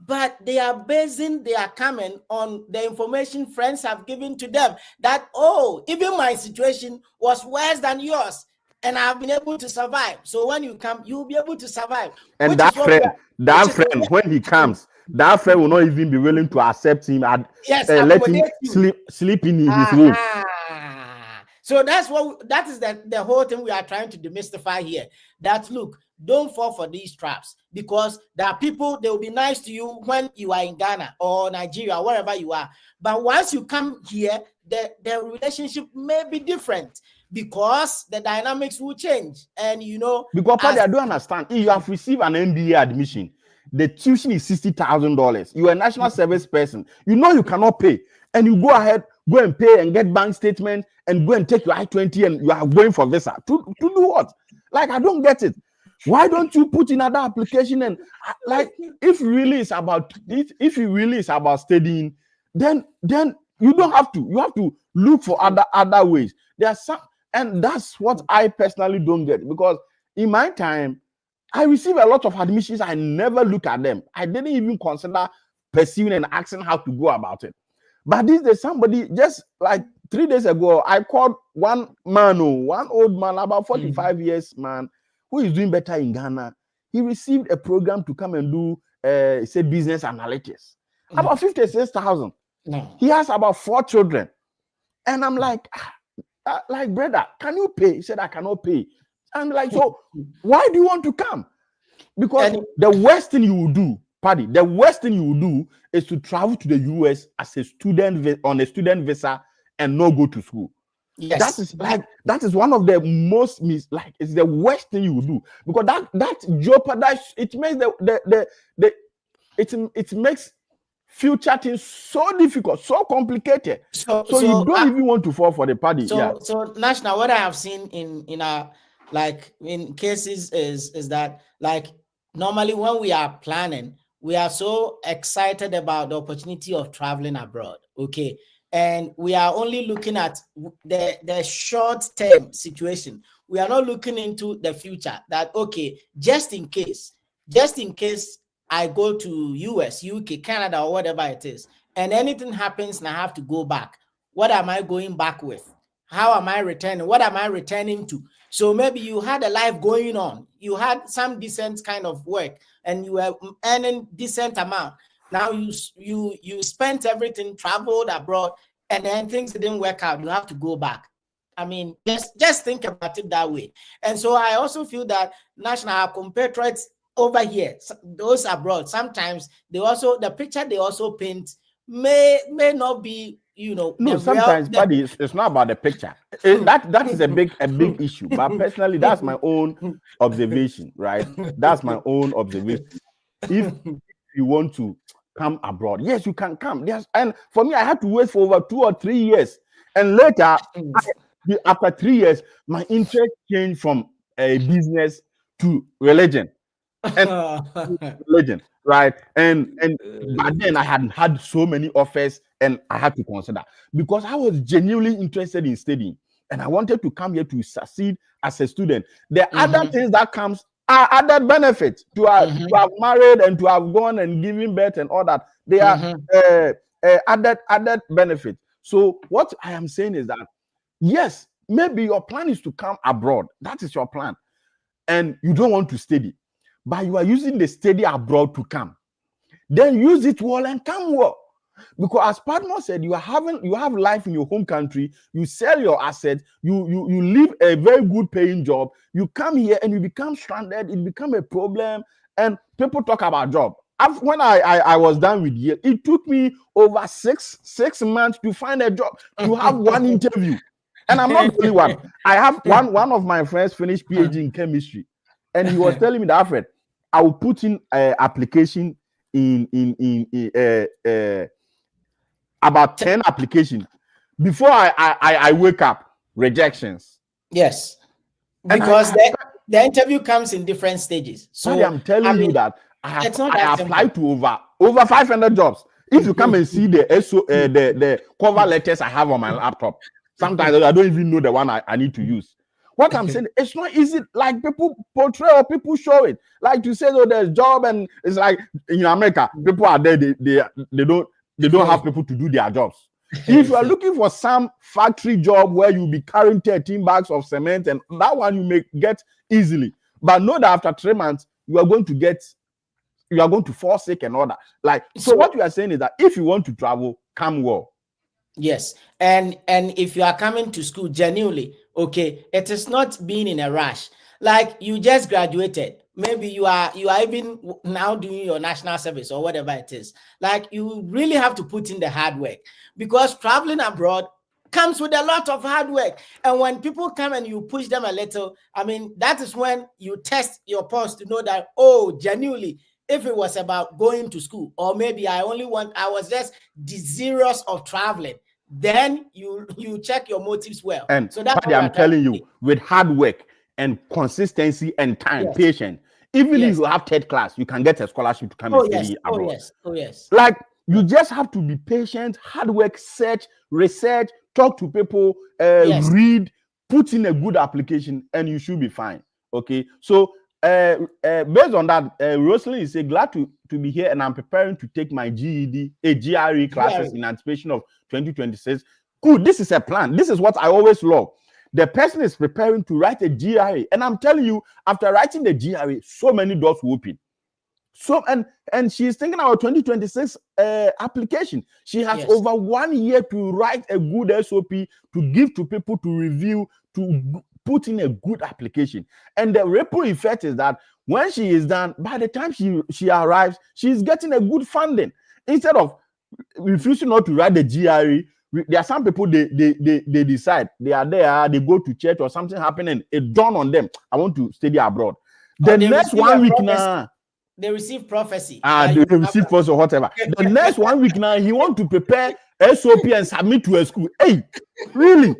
Speaker 1: but they are basing their comment on the information friends have given to them that, oh, even my situation was worse than yours and I've been able to survive. So when you come, you'll be able to survive,
Speaker 2: And
Speaker 1: which is what we are, which
Speaker 2: that
Speaker 1: is what
Speaker 2: friend, when he comes, that friend will not even be willing to accept him and
Speaker 1: yes,
Speaker 2: let him
Speaker 1: accommodate you.
Speaker 2: sleep in his room.
Speaker 1: So that's what that is the whole thing we are trying to demystify here. That look, don't fall for these traps, because there are people, they will be nice to you when you are in Ghana or Nigeria, wherever you are. But once you come here, the relationship may be different because the dynamics will change. And
Speaker 2: because Paddy, I don't understand. If you have received an MBA admission, the tuition is $60,000. You're a national service person. You know you cannot pay, and you go ahead, go and pay and get bank statement and go and take your I-20, and you are going for visa to do what? Like, I don't get it. Why don't you put in another application? And like, if really is about studying, then you don't have to. You have to look for other ways. There are some, and that's what I personally don't get, because in my time, I received a lot of admissions. I never look at them. I didn't even consider pursuing and asking how to go about it. But this day, somebody, just like 3 days ago, I called one old man, about 45 years, man, who is doing better in Ghana. He received a program to come and do, say, business analytics. About 56,000. He has about 4 children. And I'm like, brother, can you pay? He said, I cannot pay. I'm like, so why do you want to come? Because the worst thing you will do, Paddy, the worst thing you will do is to travel to the US as a student on a student visa and not go to school. Yes. That is one of the most it's the worst thing you will do, because that jeopardizes, it makes it makes future things so difficult, so complicated. So you don't even want to fall for the Paddy.
Speaker 1: So National, what I have seen in our, like, in cases is that, like, normally when we are planning, we are so excited about the opportunity of traveling abroad, okay, and we are only looking at the short-term situation. We are not looking into the future, that, okay, just in case I go to US, UK, Canada, or whatever it is, and anything happens and I have to go back, what am I going back with? How am I returning? What am I returning to? So maybe you had a life going on. You had some decent kind of work and you were earning decent amount. Now you spent everything, traveled abroad, and then things didn't work out. You have to go back. I mean, just think about it that way. And so I also feel that national compatriots over here, those abroad, sometimes the picture they also paint may not be,
Speaker 2: no, sometimes, Paddy, it's not about the picture. That is a big issue. But personally, that's my own observation, right? That's my own observation. If you want to come abroad, yes, you can come. Yes, and for me, I had to wait for over 2 or 3 years, and later, after 3 years, my interest changed from a business to religion. And religion, right? And but then I hadn't had so many offers, and I had to consider, because I was genuinely interested in studying, and I wanted to come here to succeed as a student. The other things that comes are added benefits to have married and to have gone and given birth and all that. They are added benefits. So what I am saying is that, yes, maybe your plan is to come abroad. That is your plan, and you don't want to study, but you are using the study abroad to come. Then use it well and come well. Because as Padmore said, you have life in your home country, you sell your assets, you leave a very good paying job, you come here and you become stranded, it become a problem, and people talk about job. When I was done with Yale, it took me over six months to find a job, to have one interview. And I'm not the only one. I have one of my friends finished PhD in chemistry, and he was telling me that, Alfred, I will put in application in about 10 applications before I wake up, rejections.
Speaker 1: Yes, because the interview comes in different stages. So
Speaker 2: I'm telling you that I applied to over 500 jobs. If you come and see the cover letters I have on my laptop, sometimes I don't even know the one I need to use. What I'm saying, it's not easy. Like people portray or people show it. Like to say, oh, there's job, and it's like in America, people are there. They don't have people to do their jobs. If you are looking for some factory job where you'll be carrying 13 bags of cement, and that one you may get easily, but know that after 3 months you are going to fall sick and all that. Like, so what you are saying is that if you want to travel, come well.
Speaker 1: Yes, and if you are coming to school genuinely, okay, it is not being in a rush. Like you just graduated, maybe you are even now doing your national service or whatever it is. Like you really have to put in the hard work, because traveling abroad comes with a lot of hard work. And when people come and you push them a little, I mean, that is when you test your pulse to know that, oh, genuinely, if it was about going to school, or maybe I was just desirous of traveling, then you check your motives well.
Speaker 2: And
Speaker 1: so that's
Speaker 2: Paddy, I'm telling you, with hard work and consistency and time, patience, even if you have third class, you can get a scholarship to come and study abroad.
Speaker 1: Oh yes.
Speaker 2: Like you just have to be patient, hard work, search, research, talk to people, read, put in a good application, and you should be fine. Okay, so based on that, Rosalind is glad to be here, and I'm preparing to take my GRE classes in anticipation of 2026. Cool, this is a plan. This is what I always love. The person is preparing to write a GRE, and I'm telling you, after writing the GRE, so many doors will open. So and she's thinking about 2026 application. She has over 1 year to write a good SOP to give to people to review, to put in a good application. And the ripple effect is that when she is done, by the time she arrives, she's getting a good funding. Instead of refusing not to write the GRE, there are some people they decide, they are there, they go to church or something happening, it dawned on them, I want to study abroad. The next 1 week now,
Speaker 1: they receive prophecy.
Speaker 2: They receive prophecy or whatever. The next 1 week now, he want to prepare SOP and submit to a school. Hey, really?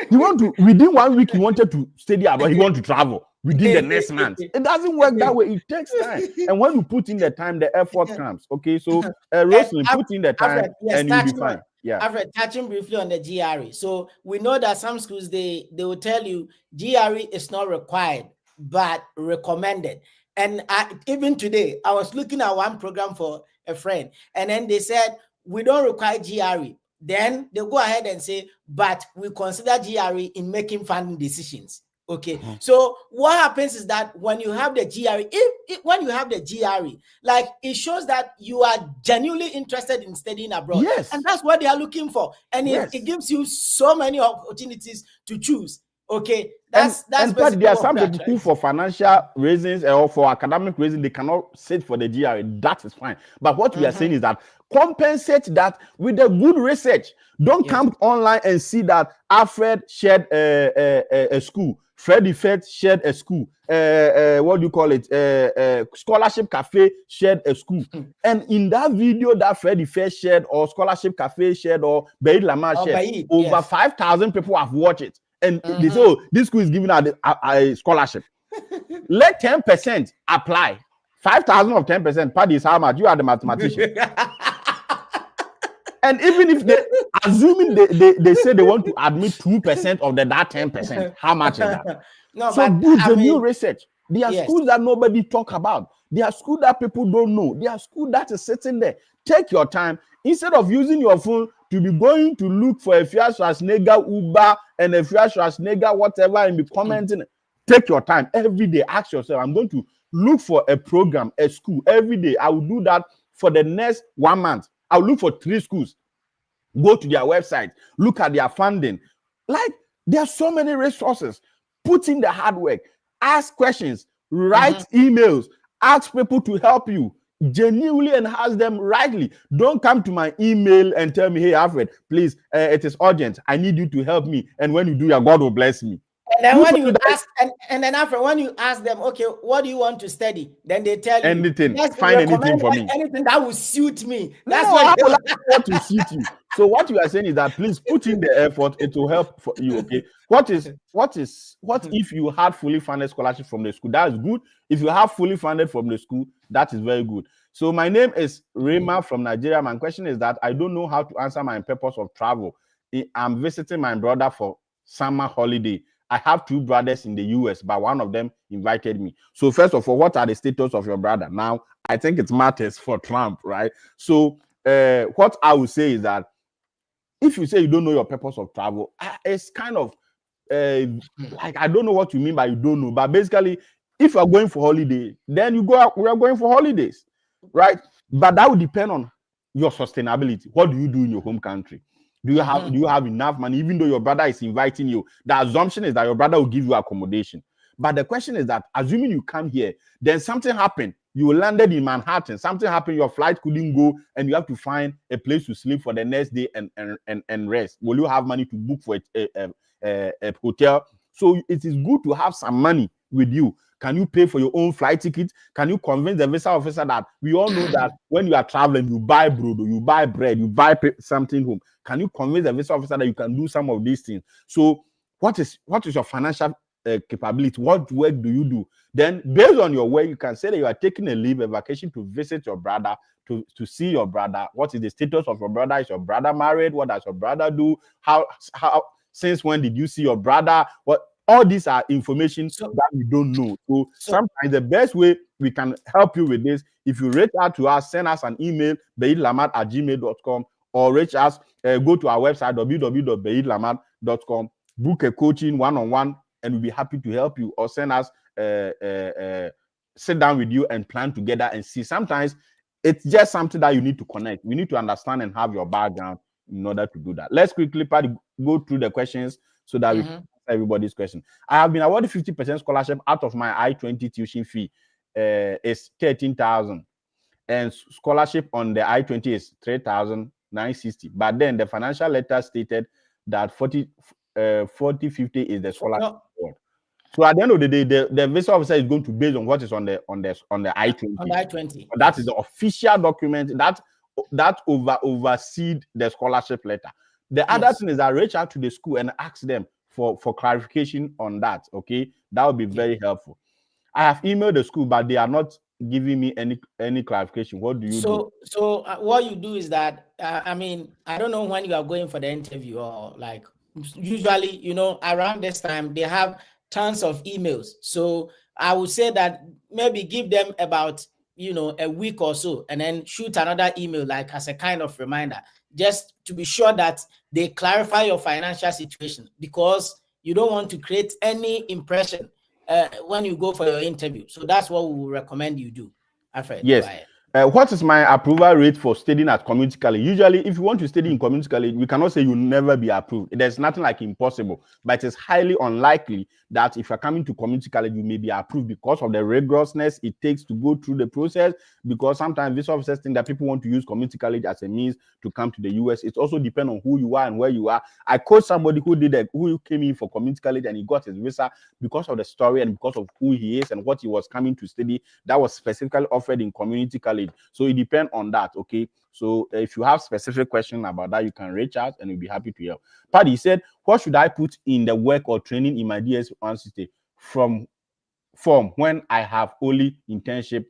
Speaker 2: He want to, within 1 week, he wanted to study abroad. He want to travel within the next month. It doesn't work that way. It takes time. And when you put in the time, the effort comes. Okay, so Rosalind, put in the time and you'll be fine.
Speaker 1: Alfred, touching briefly on the GRE. So we know that some schools, they will tell you GRE is not required, but recommended. And even today, I was looking at one program for a friend, and then they said, we don't require GRE. Then they go ahead and say, but we consider GRE in making funding decisions. Okay. So what happens is that when you have the GRE, when you have the GRE, like it shows that you are genuinely interested in studying abroad.
Speaker 2: Yes.
Speaker 1: And that's what they are looking for. And it gives you so many opportunities to choose. Okay, that's
Speaker 2: but there are some people who, for financial reasons or for academic reasons, they cannot sit for the GRE. That is fine. But what we are saying is that compensate that with a good research. Don't come online and see that Alfred shared a school, Freddie Fett shared a school, what do you call it? Scholarship Cafe shared a school. And in that video that Freddie Fett shared, or Scholarship Cafe shared, or Baid Lamar shared, over 5,000 people have watched it. And they say, oh, this school is giving out a scholarship. Let 10% apply. 5,000 of 10%, Paddy, is how much? You are the mathematician. And even if they, assuming they say they want to admit 2% of that 10%, how much is that?
Speaker 1: No,
Speaker 2: so
Speaker 1: but
Speaker 2: do the new research. There are schools that nobody talk about. There are schools that people don't know. There are schools that is sitting there. Take your time. Instead of using your phone to be going to look for a Fiat Schwarzenegger Uber and a Fiat Schwarzenegger whatever and be commenting, take your time every day. Ask yourself, I'm going to look for a program, a school every day. I will do that for the next 1 month. I'll look for 3 schools. Go to their website, look at their funding. Like, there are so many resources. Put in the hard work, ask questions, write emails, ask people to help you genuinely and ask them rightly. Don't come to my email and tell me, hey, Alfred, please, it is urgent. I need you to help me. And when you do, your God will bless me.
Speaker 1: And then when you ask, and then after, when you ask them, okay, what do you want to study? Then they tell you
Speaker 2: anything. Find anything for me.
Speaker 1: Anything that will suit me.
Speaker 2: That's what to suit you. So what you are saying is that please put in the effort. It will help for you. Okay. What if you had fully funded scholarship from the school? That is good. If you have fully funded from the school, that is very good. So my name is Rema from Nigeria. My question is that I don't know how to answer my purpose of travel. I'm visiting my brother for summer holiday. I have two brothers in the US, but one of them invited me. So first of all, what are the status of your brother? Now, I think it matters for Trump, right? So what I would say is that if you say you don't know your purpose of travel, it's kind of like I don't know what you mean by you don't know, but basically, if you are going for holiday, then you go out. We are going for holidays, right? But that would depend on your sustainability. What do you do in your home country? Do you have enough money? Even though your brother is inviting you, the assumption is that your brother will give you accommodation. But the question is that assuming you come here, then something happened. You landed in Manhattan. Something happened. Your flight couldn't go, and you have to find a place to sleep for the next day and rest. Will you have money to book for a hotel? So it is good to have some money with you. Can you pay for your own flight ticket? Can you convince the visa officer that we all know that when you are traveling, you buy brodo, you buy bread, you buy something home? Can you convince the visa officer that you can do some of these things? So what is your financial capability? What work do you do? Then based on your work, you can say that you are taking a leave, a vacation to visit your brother, to see your brother. What is the status of your brother? Is your brother married? What does your brother do? How since when did you see your brother? What all these are information that we don't know. So sometimes the best way we can help you with this, if you reach out to us, send us an email, beidlamat@gmail.com, or reach us, go to our website, www.beidlamat.com, book a coaching one-on-one, and we'll be happy to help you, or send us, sit down with you and plan together and see. Sometimes it's just something that you need to connect. We need to understand and have your background in order to do that. Let's quickly go through the questions so that we can answer everybody's question. I have been awarded 50% scholarship out of my I-20 tuition fee. Is 13,000, and scholarship on the I-20 is 3,960. But then the financial letter stated that 40, 50 is the scholarship award. So at the end of the day, the visa officer is going to base on what is on the I-20.
Speaker 1: On the I-20.
Speaker 2: That is the official document that overseed the scholarship letter. The other thing is that reach out to the school and ask them for clarification on that. Okay, that would be very helpful. I have emailed the school, but they are not giving me any clarification. What do you do?
Speaker 1: So what you do is that I mean, I don't know when you are going for the interview, or like usually, around this time they have tons of emails. So I would say that maybe give them about a week or so, and then shoot another email, like as a kind of reminder, just to be sure that they clarify your financial situation, because you don't want to create any impression when you go for your interview. So that's what we will recommend you do. Alfred,
Speaker 2: yes. What is my approval rate for studying at community college? Usually, if you want to study in community college, we cannot say you'll never be approved. There's nothing like impossible, but it's highly unlikely that if you're coming to community college, you may be approved because of the rigorousness it takes to go through the process. Because sometimes visa officers think that people want to use community college as a means to come to the US. It also depends on who you are and where you are. I coached somebody who came in for community college, and he got his visa because of the story and because of who he is and what he was coming to study. That was specifically offered in community college. So it depends on that. Okay, so if you have specific question about that, you can reach out and we'll be happy to help. Paddy said, what should I put in the work or training in my DS-160 form when I have only internship,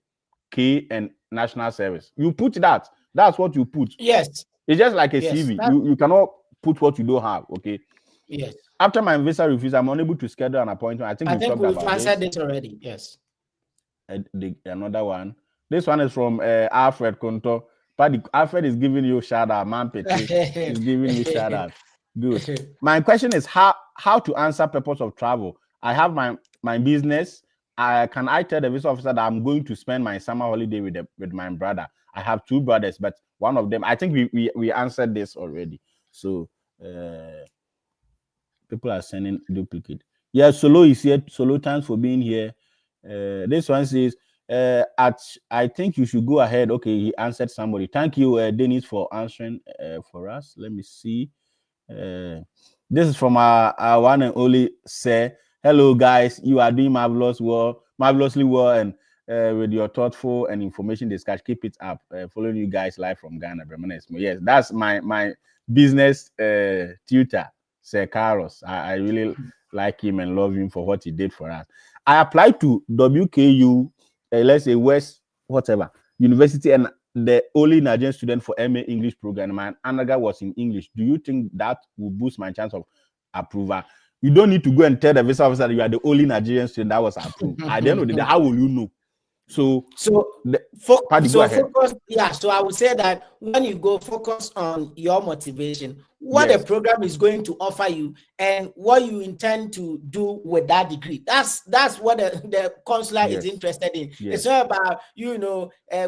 Speaker 2: K, and national service? You put that. That's what you put.
Speaker 1: Yes,
Speaker 2: it's just like a CV. You cannot put what you don't have. Okay.
Speaker 1: Yes.
Speaker 2: After my visa refusal, I'm unable to schedule an appointment. I think
Speaker 1: we've answered this already. Yes.
Speaker 2: Another one. This one is from Alfred Konto. But Alfred is giving you shout out. Man, Petri is giving you shout out. Good. My question is how to answer purpose of travel. I have my business. Can I tell the visa officer that I'm going to spend my summer holiday with my brother? I have two brothers, but one of them, I think we answered this already. So people are sending duplicate. Yeah, Solo is here. Solo, thanks for being here. This one says, I think you should go ahead. Okay, he answered somebody. Thank you, Dennis, for answering for us. Let me see. This is from our one and only Say. Hello, guys. You are doing marvelously well, and with your thoughtful and information discussion. Keep it up. Following you guys live from Ghana. Yes, that's my business tutor, Sir Carlos. I really like him and love him for what he did for us. I applied to WKU, let's say West whatever university, and the only Nigerian student for MA English program. My undergrad was in English. Do you think that will boost my chance of approval? You don't need to go and tell the visa officer that you are the only Nigerian student that was approved. At the end of the day, how will you know? So, Paddy, go ahead.
Speaker 1: Focus. Yeah. So I would say that when you go, focus on your motivation, what the
Speaker 2: Yes.
Speaker 1: program is going to offer you, and what you intend to do with that degree. That's what the consular is
Speaker 2: Yes.
Speaker 1: interested in.
Speaker 2: Yes.
Speaker 1: It's not about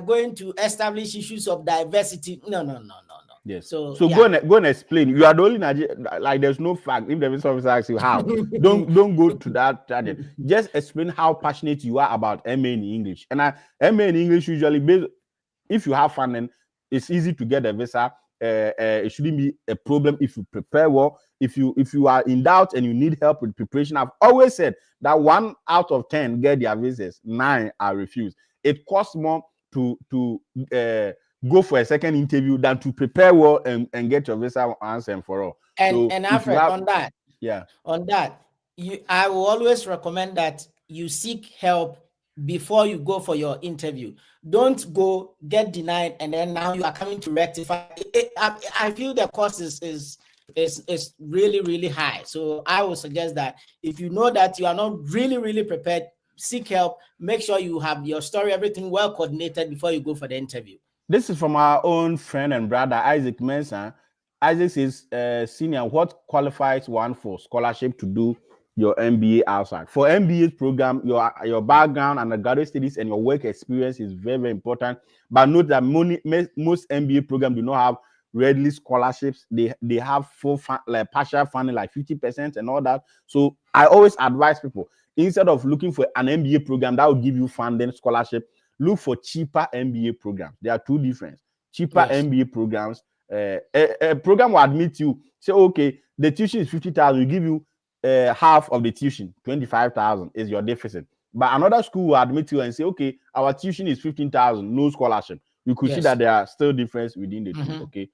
Speaker 1: going to establish issues of diversity. No.
Speaker 2: Yes.
Speaker 1: So
Speaker 2: So
Speaker 1: yeah.
Speaker 2: go and explain. You are the only Nigerian. Like there's no fact. If the visa officer asks you how, don't go to that target. Just explain how passionate you are about MA in English. And MA in English usually based. If you have funding, it's easy to get a visa. It shouldn't be a problem if you prepare well. If you are in doubt and you need help with preparation, I've always said that 1 out of 10 get their visas, 9 are refused. It costs more to go for a second interview than to prepare well and get your visa once and for all.
Speaker 1: And Alfred, on that, I will always recommend that you seek help before you go for your interview. Don't go get denied and then now you are coming to rectify it. I feel the cost is really, really high. So I would suggest that if you know that you are not really prepared, seek help. Make sure you have your story, everything well coordinated before you go for the interview.
Speaker 2: This is from our own friend and brother Isaac Mensah. Isaac says, senior, what qualifies one for scholarship to do your MBA outside? For MBA program, your background, undergraduate studies, and your work experience is very, very important. But note that most MBA programs do not have readily scholarships. They have full partial funding, like 50% and all that. So I always advise people, instead of looking for an MBA program that will give you funding scholarship, look for cheaper MBA programs. There are two different cheaper MBA programs. A program will admit you, say, okay, the tuition is 50,000, we give you half of the tuition, 25,000 is your deficit. But another school will admit you and say, okay, our tuition is 15,000, no scholarship. You could see that there are still differences within the two. Okay.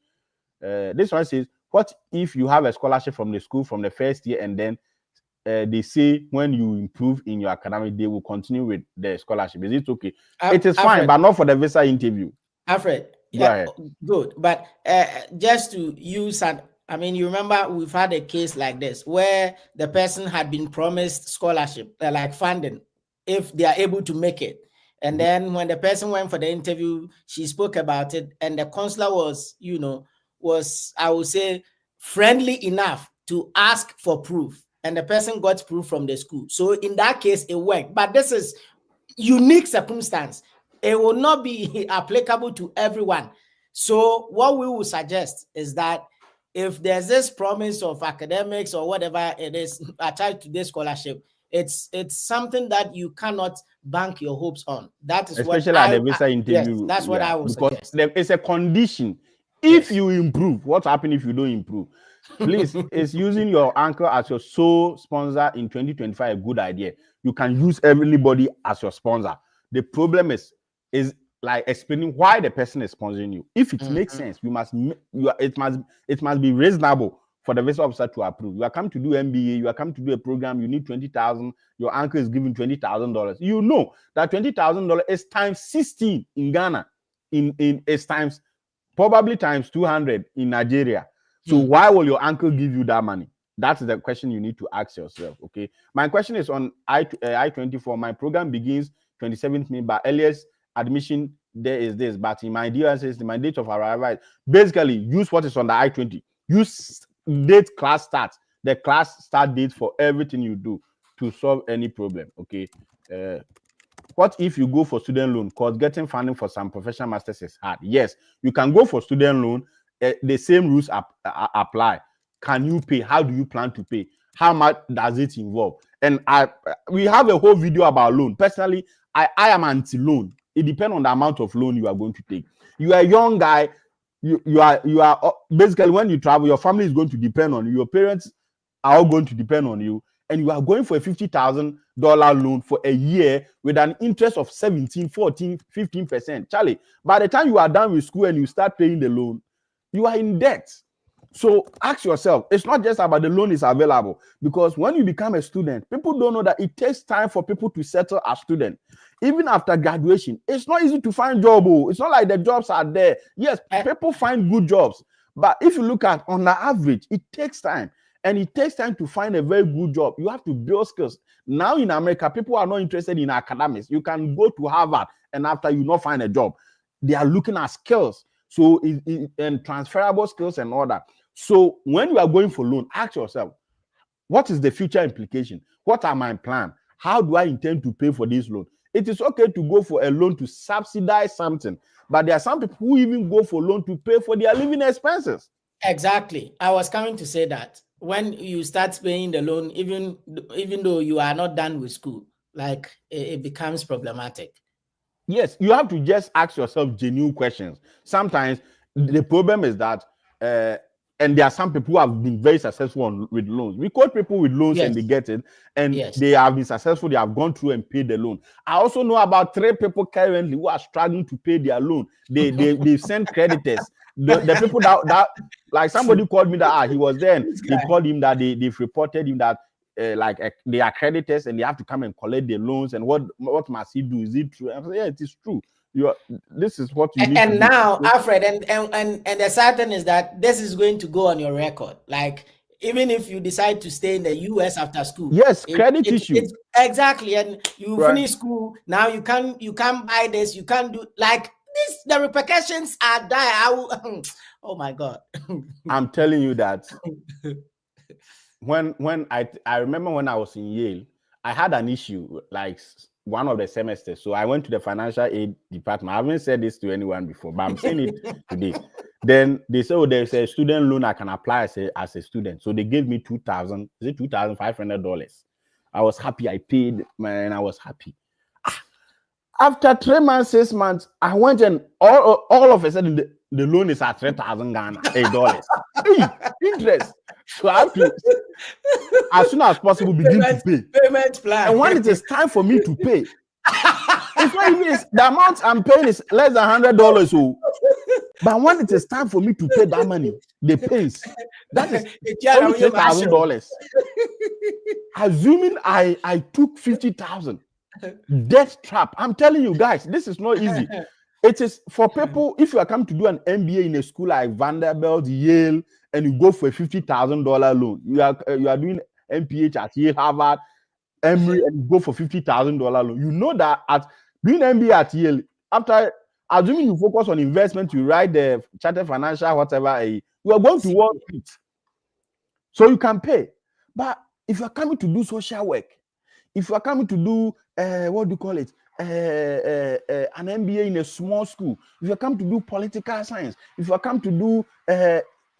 Speaker 2: This one says, what if you have a scholarship from the school from the first year and then they say when you improve in your academic, they will continue with the scholarship? Is it okay? It is fine, but not for the visa interview.
Speaker 1: Alfred,
Speaker 2: go ahead.
Speaker 1: Good, but just to use you remember we've had a case like this where the person had been promised scholarship, like funding, if they are able to make it. And then when the person went for the interview, she spoke about it, and the counselor was, I would say, friendly enough to ask for proof, and the person got proof from the school. So in that case, it worked. But this is unique circumstance. It will not be applicable to everyone. So what we will suggest is that if there's this promise of academics or whatever it is attached to this scholarship, it's something that you cannot bank your hopes on. That is
Speaker 2: especially at the visa interview.
Speaker 1: Yes, that's what I would suggest.
Speaker 2: It's a condition. If you improve, what happens if you don't improve? Please, is using your uncle as your sole sponsor in 2025 a good idea? You can use everybody as your sponsor. The problem is like explaining why the person is sponsoring you. If it makes sense, it must be reasonable for the visa officer to approve. You are coming to do MBA, you are coming to do a program, you need 20,000, your uncle is giving $20,000. You know that $20,000 is times 16 in Ghana, is times probably times 200 in Nigeria. So why will your uncle give you that money? That's the question you need to ask yourself. Okay. My question is on I-24. My program begins 27th May, but earliest admission there is this. But in my dear says my date of arrival, basically use what is on the I-20. Use date class start. The class start date for everything you do to solve any problem. Okay. What if you go for student loan? Because getting funding for some professional masters is hard. Yes, you can go for student loan. The same rules apply. Can you pay? How do you plan to pay? How much does it involve? And we have a whole video about loan. Personally, I am anti-loan. It depends on the amount of loan you are going to take. You are a young guy. You are basically, when you travel, your family is going to depend on you. Your parents are all going to depend on you. And you are going for a $50,000 loan for a year with an interest of 17, 14, 15%. Charlie, by the time you are done with school and you start paying the loan, you are in debt. So ask yourself, it's not just about the loan is available, because when you become a student, people don't know that it takes time for people to settle as student. Even after graduation, it's not easy to find job. It's not like the jobs are there. Yes, people find good jobs, but if you look at on the average, it takes time. And it takes time to find a very good job. You have to build skills. Now in America, people are not interested in academics. You can go to Harvard and after you not find a job, they are looking at skills. So and transferable skills and all that. So when you are going for loan, ask yourself, what is the future implication? What are my plans? How do I intend to pay for this loan? It is okay to go for a loan to subsidize something, but there are some people who even go for loan to pay for their living expenses.
Speaker 1: Exactly. I was coming to say that when you start paying the loan, even though you are not done with school, like it becomes problematic.
Speaker 2: Yes, you have to just ask yourself genuine questions. Sometimes the problem is that, and there are some people who have been very successful with loans. We quote people with loans and
Speaker 1: Yes.
Speaker 2: they get it, and
Speaker 1: Yes.
Speaker 2: they have been successful. They have gone through and paid the loan. I also know about 3 people currently who are struggling to pay their loan. They send creditors. The people that like somebody called me that he was there and they called him that they've reported him that they are creditors and they have to come and collect their loans. And what must he do? Is it true? I said, yeah, it is true. This is what you need
Speaker 1: And
Speaker 2: to do.
Speaker 1: now, Alfred, and the sad thing is that this is going to go on your record. Like, even if you decide to stay in the US after school,
Speaker 2: yes, credit issue.
Speaker 1: It's exactly, and you
Speaker 2: right.
Speaker 1: finish school now. You can't buy this. You can't do like this. The repercussions are dire. Oh my God!
Speaker 2: I'm telling you that when I remember when I was in Yale, I had an issue like one of the semesters. So I went to the financial aid department. I haven't said this to anyone before, but I'm saying it today. Then they said, oh, there's a student loan I can apply as a student. So they gave me $2,500. I was happy. I paid, man. I was happy. After 3 months, 6 months, I went and all of a sudden the loan is at 3,000 Ghana dollars. Interest. So I have to, as soon as possible, begin to pay.
Speaker 1: Payment plan.
Speaker 2: And when it is time for me to pay, it's not even the amount I'm paying is less than $100. So, but when it is time for me to pay that money, the pains, that is only $3,000. Assuming I took 50,000. Death trap. I'm telling you guys, this is not easy. It is for people, if you are coming to do an MBA in a school like Vanderbilt, Yale, and you go for a $50,000 loan. You are doing MPH at Yale, Harvard, Emory, and you go for $50,000 loan. You know that at doing MBA at Yale, after assuming you focus on investment, you write the chartered financial, whatever, you are going to Wall Street. So you can pay. But if you are coming to do social work, if you are coming to do what do you call it? An MBA in a small school, if you come to do political science, if you come to do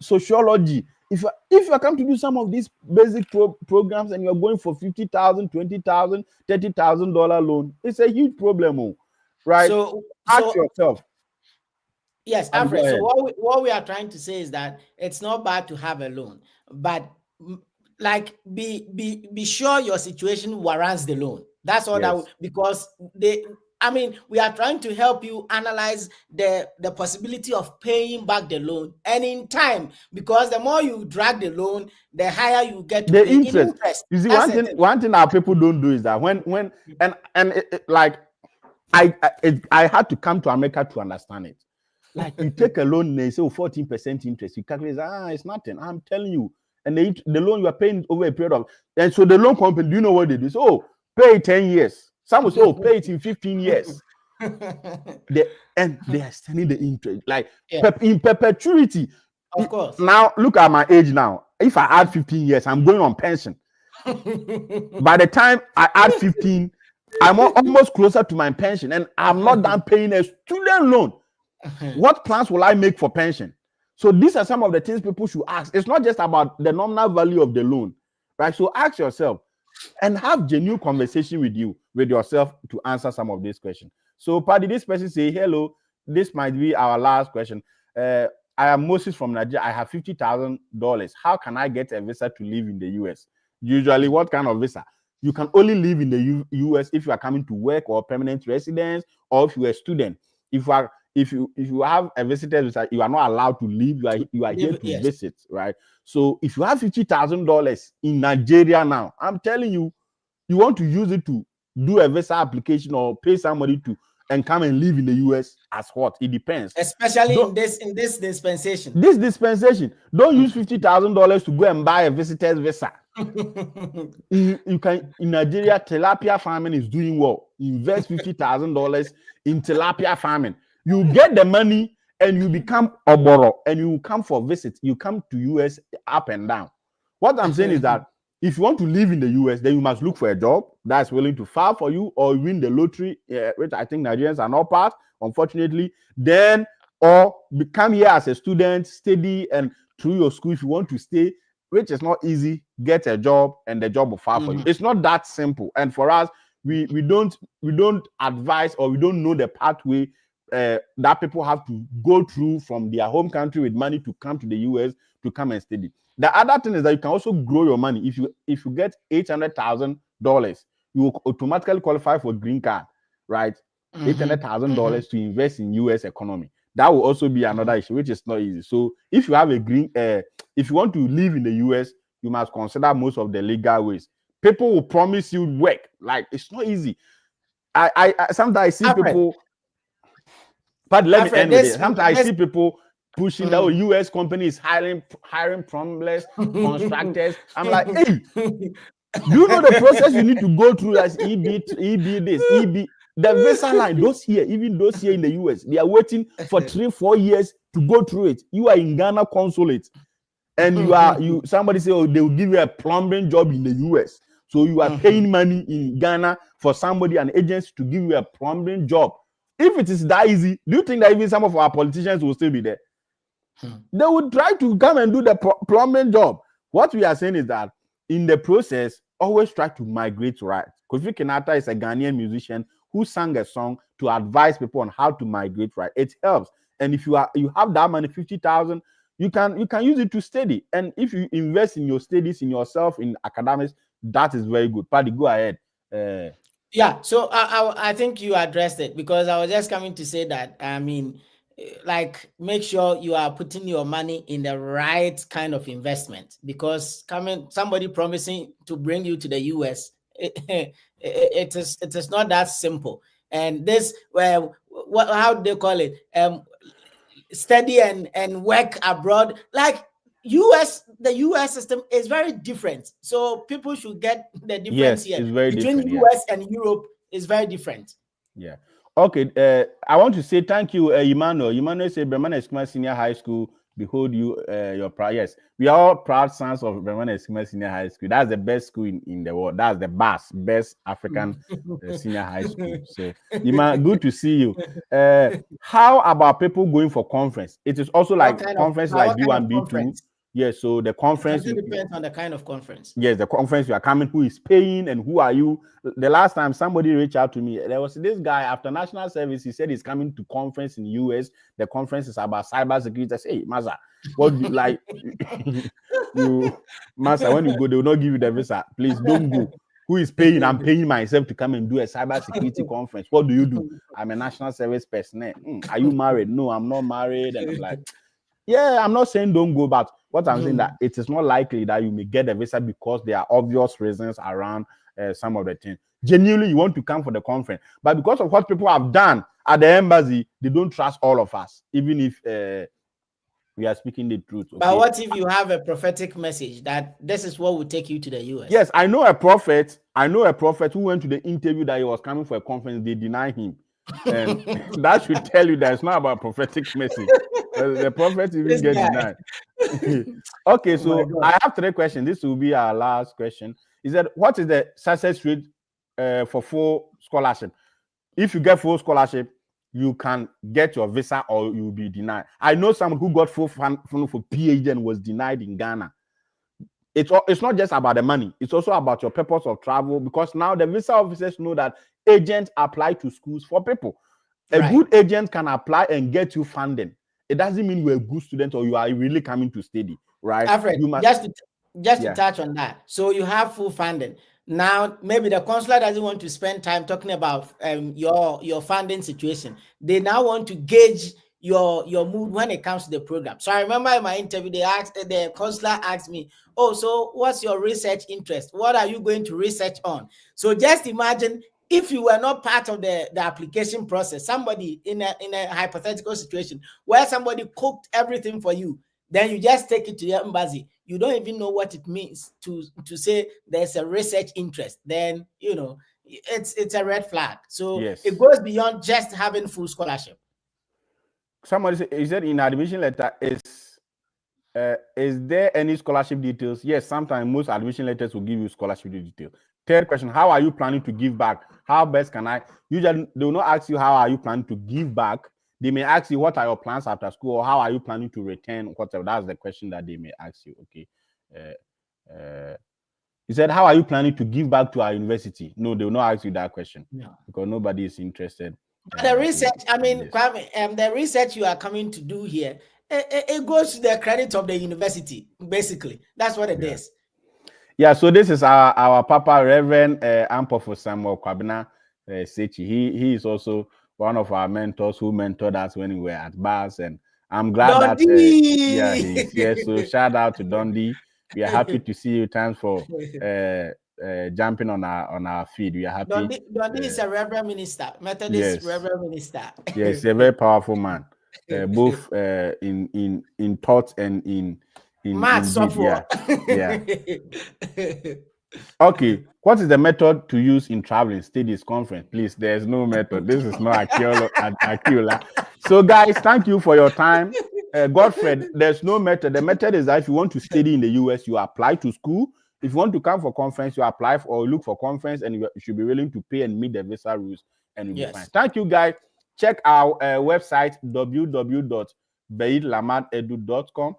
Speaker 2: sociology, if you come to do some of these basic programs and you're going for $50,000, $20,000, $30,000 loan, it's a huge problem, right? So ask yourself.
Speaker 1: Yes, Alfred. So what we are trying to say is that it's not bad to have a loan, but like be sure your situation warrants the loan. That's all. Yes. Because we are trying to help you analyze the possibility of paying back the loan and in time, because the more you drag the loan, the higher you get to
Speaker 2: the
Speaker 1: pay
Speaker 2: interest. You see, one thing our people don't do is that I had to come to America to understand it. Like you take a loan and they say 14% interest, you calculate it's nothing. I'm telling you. And the loan you are paying over a period of, and so the loan company, do you know what they do? So pay it 10 years. Some will say, pay it in 15 years. They are extending the interest, like in perpetuity.
Speaker 1: Of course.
Speaker 2: Now look at my age now. If I add 15 years, I'm going on pension. By the time I add 15, I'm almost closer to my pension, and I'm not done paying a student loan. What plans will I make for pension? So these are some of the things people should ask. It's not just about the nominal value of the loan, right? So ask yourself and have genuine conversation with yourself to answer some of these questions. So Paddy, this person say, hello, this might be our last question. I am Moses from Nigeria. I have $50,000. How can I get a visa to live in the US? Usually, what kind of visa? You can only live in the US if you are coming to work or permanent residence, or if you are a student. If you have a visitor visa, you are not allowed to leave. You are here to visit, right? So if you have $50,000 in Nigeria now, I'm telling you, you want to use it to do a visa application or pay somebody to and come and live in the US as what? It depends.
Speaker 1: Especially
Speaker 2: Don't,
Speaker 1: in this dispensation.
Speaker 2: this dispensation, don't use $50,000 to go and buy a visitor's visa. You can, in Nigeria, tilapia farming is doing well. Invest $50,000 in tilapia farming. You get the money and you become oboro and you come for visits. You come to US up and down. What I'm saying is that if you want to live in the US, then you must look for a job that's willing to file for you or win the lottery, which I think Nigerians are not part, unfortunately. Then, or come here as a student, study, and through your school, if you want to stay, which is not easy, get a job and the job will file for you. It's not that simple. And for us, we don't advise or we don't know the pathway that people have to go through from their home country with money to come to the US to come and study. The other thing is that you can also grow your money. If you get $800,000, you will automatically qualify for green card, right? $800,000 to invest in US economy. That will also be another issue, which is not easy. So if you have a if you want to live in the US, you must consider most of the legal ways. People will promise you work. Like, it's not easy. I sometimes I see people. But let me end with it. Sometimes I see people pushing that US company is hiring plumbers, contractors. I'm like, hey, do you know the process you need to go through as EB this, EB? The visa line, even those here in the US, they are waiting for 3-4 years to go through it. You are in Ghana consulate, and somebody say, oh, they will give you a plumbing job in the US. So you are paying money in Ghana for somebody, an agency, to give you a plumbing job. If it is that easy, do you think that even some of our politicians will still be there? They would try to come and do the plumbing job. What we are saying is that in the process, always try to migrate right. Kofi Kinata is a Ghanaian musician who sang a song to advise people on how to migrate right. It helps. And if you have that money, 50,000, you can use it to study. And if you invest in your studies, in yourself, in academics, that is very good. Paddy, go ahead.
Speaker 1: Yeah, so I think you addressed it, because I was just coming to say that, I mean, like, make sure you are putting your money in the right kind of investment, because somebody promising to bring you to the US, it is not that simple. And this, how do they call it? Study and work abroad. Like, the US system is very different. So people should get the difference here.
Speaker 2: It's very
Speaker 1: between
Speaker 2: different,
Speaker 1: US and Europe is very different.
Speaker 2: Yeah. Okay. I want to say thank you, Emmanuel. Emmanuel said, Bremen Eskima Senior High School, behold you, your proud. Yes, we are all proud sons of Bremen Eskima Senior High School. That's the best school in the world. That's the best African senior high school. So, good to see you. How about people going for conference? It is also like conference like B1, B2. Yes, so the conference
Speaker 1: depends on the kind of conference.
Speaker 2: Yes, the conference you are coming, who is paying and who are you? The last time somebody reached out to me, there was this guy after national service. He said he's coming to conference in US. The conference is about cybersecurity. I say, hey, Maza, what do you like? Master, when you go, they will not give you the visa. Please don't go. Who is paying? I'm paying myself to come and do a cybersecurity conference. What do you do? I'm a national service personnel. Are you married? No, I'm not married. And I'm like, yeah, I'm not saying don't go, but what I'm saying that it is not likely that you may get a visa because there are obvious reasons around some of the things. Genuinely, you want to come for the conference, but because of what people have done at the embassy, they don't trust all of us, even if we are speaking the truth. Okay?
Speaker 1: But what if you have a prophetic message that this is what will take you to the US?
Speaker 2: Yes, I know a prophet who went to the interview that he was coming for a conference. They denied him. And that should tell you that it's not about prophetic message. The prophet even get denied. Okay, so I have 3 questions. This will be our last question. Is that what is the success rate for full scholarship? If you get full scholarship, you can get your visa or you will be denied. I know someone who got full funding for PhD and was denied in Ghana. It's not just about the money. It's also about your purpose of travel, because now the visa officers know that agents apply to schools for people. A good agent can apply and get you funding. It doesn't mean you're a good student or you are really coming to study, right?
Speaker 1: Alfred, just to touch on that. So you have full funding. Now, maybe the consular doesn't want to spend time talking about your funding situation. They now want to gauge your mood when it comes to the program. So I remember in my interview, the consular asked me, oh, so what's your research interest? What are you going to research on? So just imagine if you were not part of the application process, somebody in a hypothetical situation where somebody cooked everything for you, then you just take it to your embassy. You don't even know what it means to say there's a research interest. Then it's a red flag. So
Speaker 2: Yes.
Speaker 1: it goes beyond just having full scholarship.
Speaker 2: Somebody said, he said in admission letter is there any scholarship details? Yes, sometimes most admission letters will give you scholarship details. Third question, how are you planning to give back? How best can I? Usually, they will not ask you how are you planning to give back. They may ask you what are your plans after school, or how are you planning to return, whatever. That's the question that they may ask you. Okay. He said, how are you planning to give back to our university? No, they will not ask you that question because nobody is interested.
Speaker 1: The research,
Speaker 2: in
Speaker 1: Kwame, the research you are coming to do here, it goes to the credit of the university, basically. That's what it is.
Speaker 2: Yeah, so this is our Papa Reverend Ampofo Samuel Kwabena Sechi. He is also one of our mentors who mentored us when we were at bars, and I'm glad
Speaker 1: Dundee!
Speaker 2: that he's here. So shout out to Dundee. We are happy to see you. Thanks for jumping on our feed. We are happy.
Speaker 1: Dundee is a Reverend Minister, Methodist Reverend Minister.
Speaker 2: Yes, a very powerful man, both in thought and in deed. Yeah. Okay, what is the method to use in traveling studies conference? Please, there's no method. This is not Aquila. So, guys, thank you for your time. Godfred, there's no method. The method is that if you want to study in the US, you apply to school. If you want to come for conference, you apply for or look for conference, and you should be willing to pay and meet the visa rules, and you'll be fine. Thank you, guys. Check our website www.beidlamadedu.com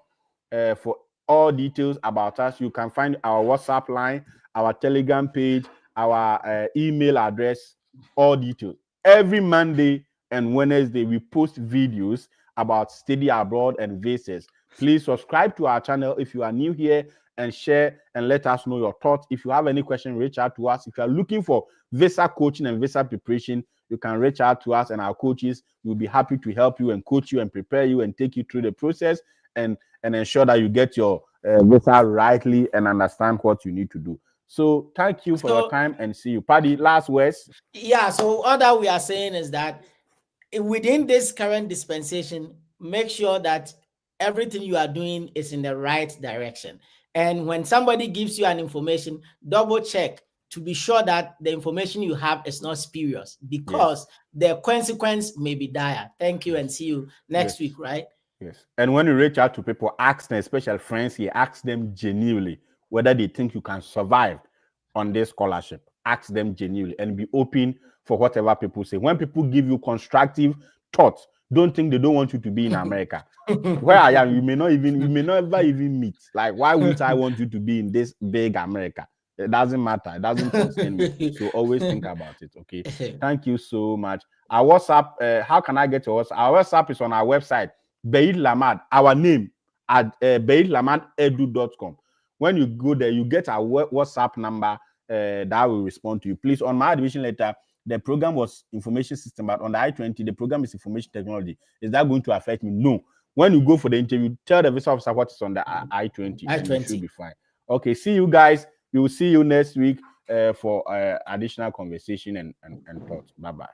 Speaker 2: for all details about us. You can find our WhatsApp line, our Telegram page, our email address, all details. Every Monday and Wednesday, we post videos about study abroad and visas. Please subscribe to our channel if you are new here, and share and let us know your thoughts. If you have any question, reach out to us. If you are looking for visa coaching and visa preparation, you can reach out to us and our coaches. We'll be happy to help you and coach you and prepare you and take you through the process and ensure that you get your visa rightly and understand what you need to do. So thank you for your time, and see you. Paddy, last words.
Speaker 1: Yeah, so all that we are saying is that within this current dispensation, make sure that everything you are doing is in the right direction. And when somebody gives you an information, double check to be sure that the information you have is not spurious, because the consequence may be dire. Thank you, and see you next week, right?
Speaker 2: Yes. And when you reach out to people, ask them, especially friends here, ask them genuinely whether they think you can survive on this scholarship. Ask them genuinely and be open for whatever people say. When people give you constructive thoughts, don't think they don't want you to be in America. Where I am, you may not ever even meet. Like, why would I want you to be in this big America? It doesn't matter. It doesn't concern me. So always think about it. Okay. Thank you so much. Our WhatsApp, how can I get your WhatsApp? Our WhatsApp is on our website, Beid Lamad, our name at beidlamadedu.com. When you go there, you get our WhatsApp number that will respond to you. Please, on my admission letter, the program was information system, but on the I-20, the program is information technology. Is that going to affect me? No. When you go for the interview, tell the visa officer what is on the I-20, and you should be fine. Okay, see you guys. We will see you next week for additional conversation and thoughts. Bye-bye.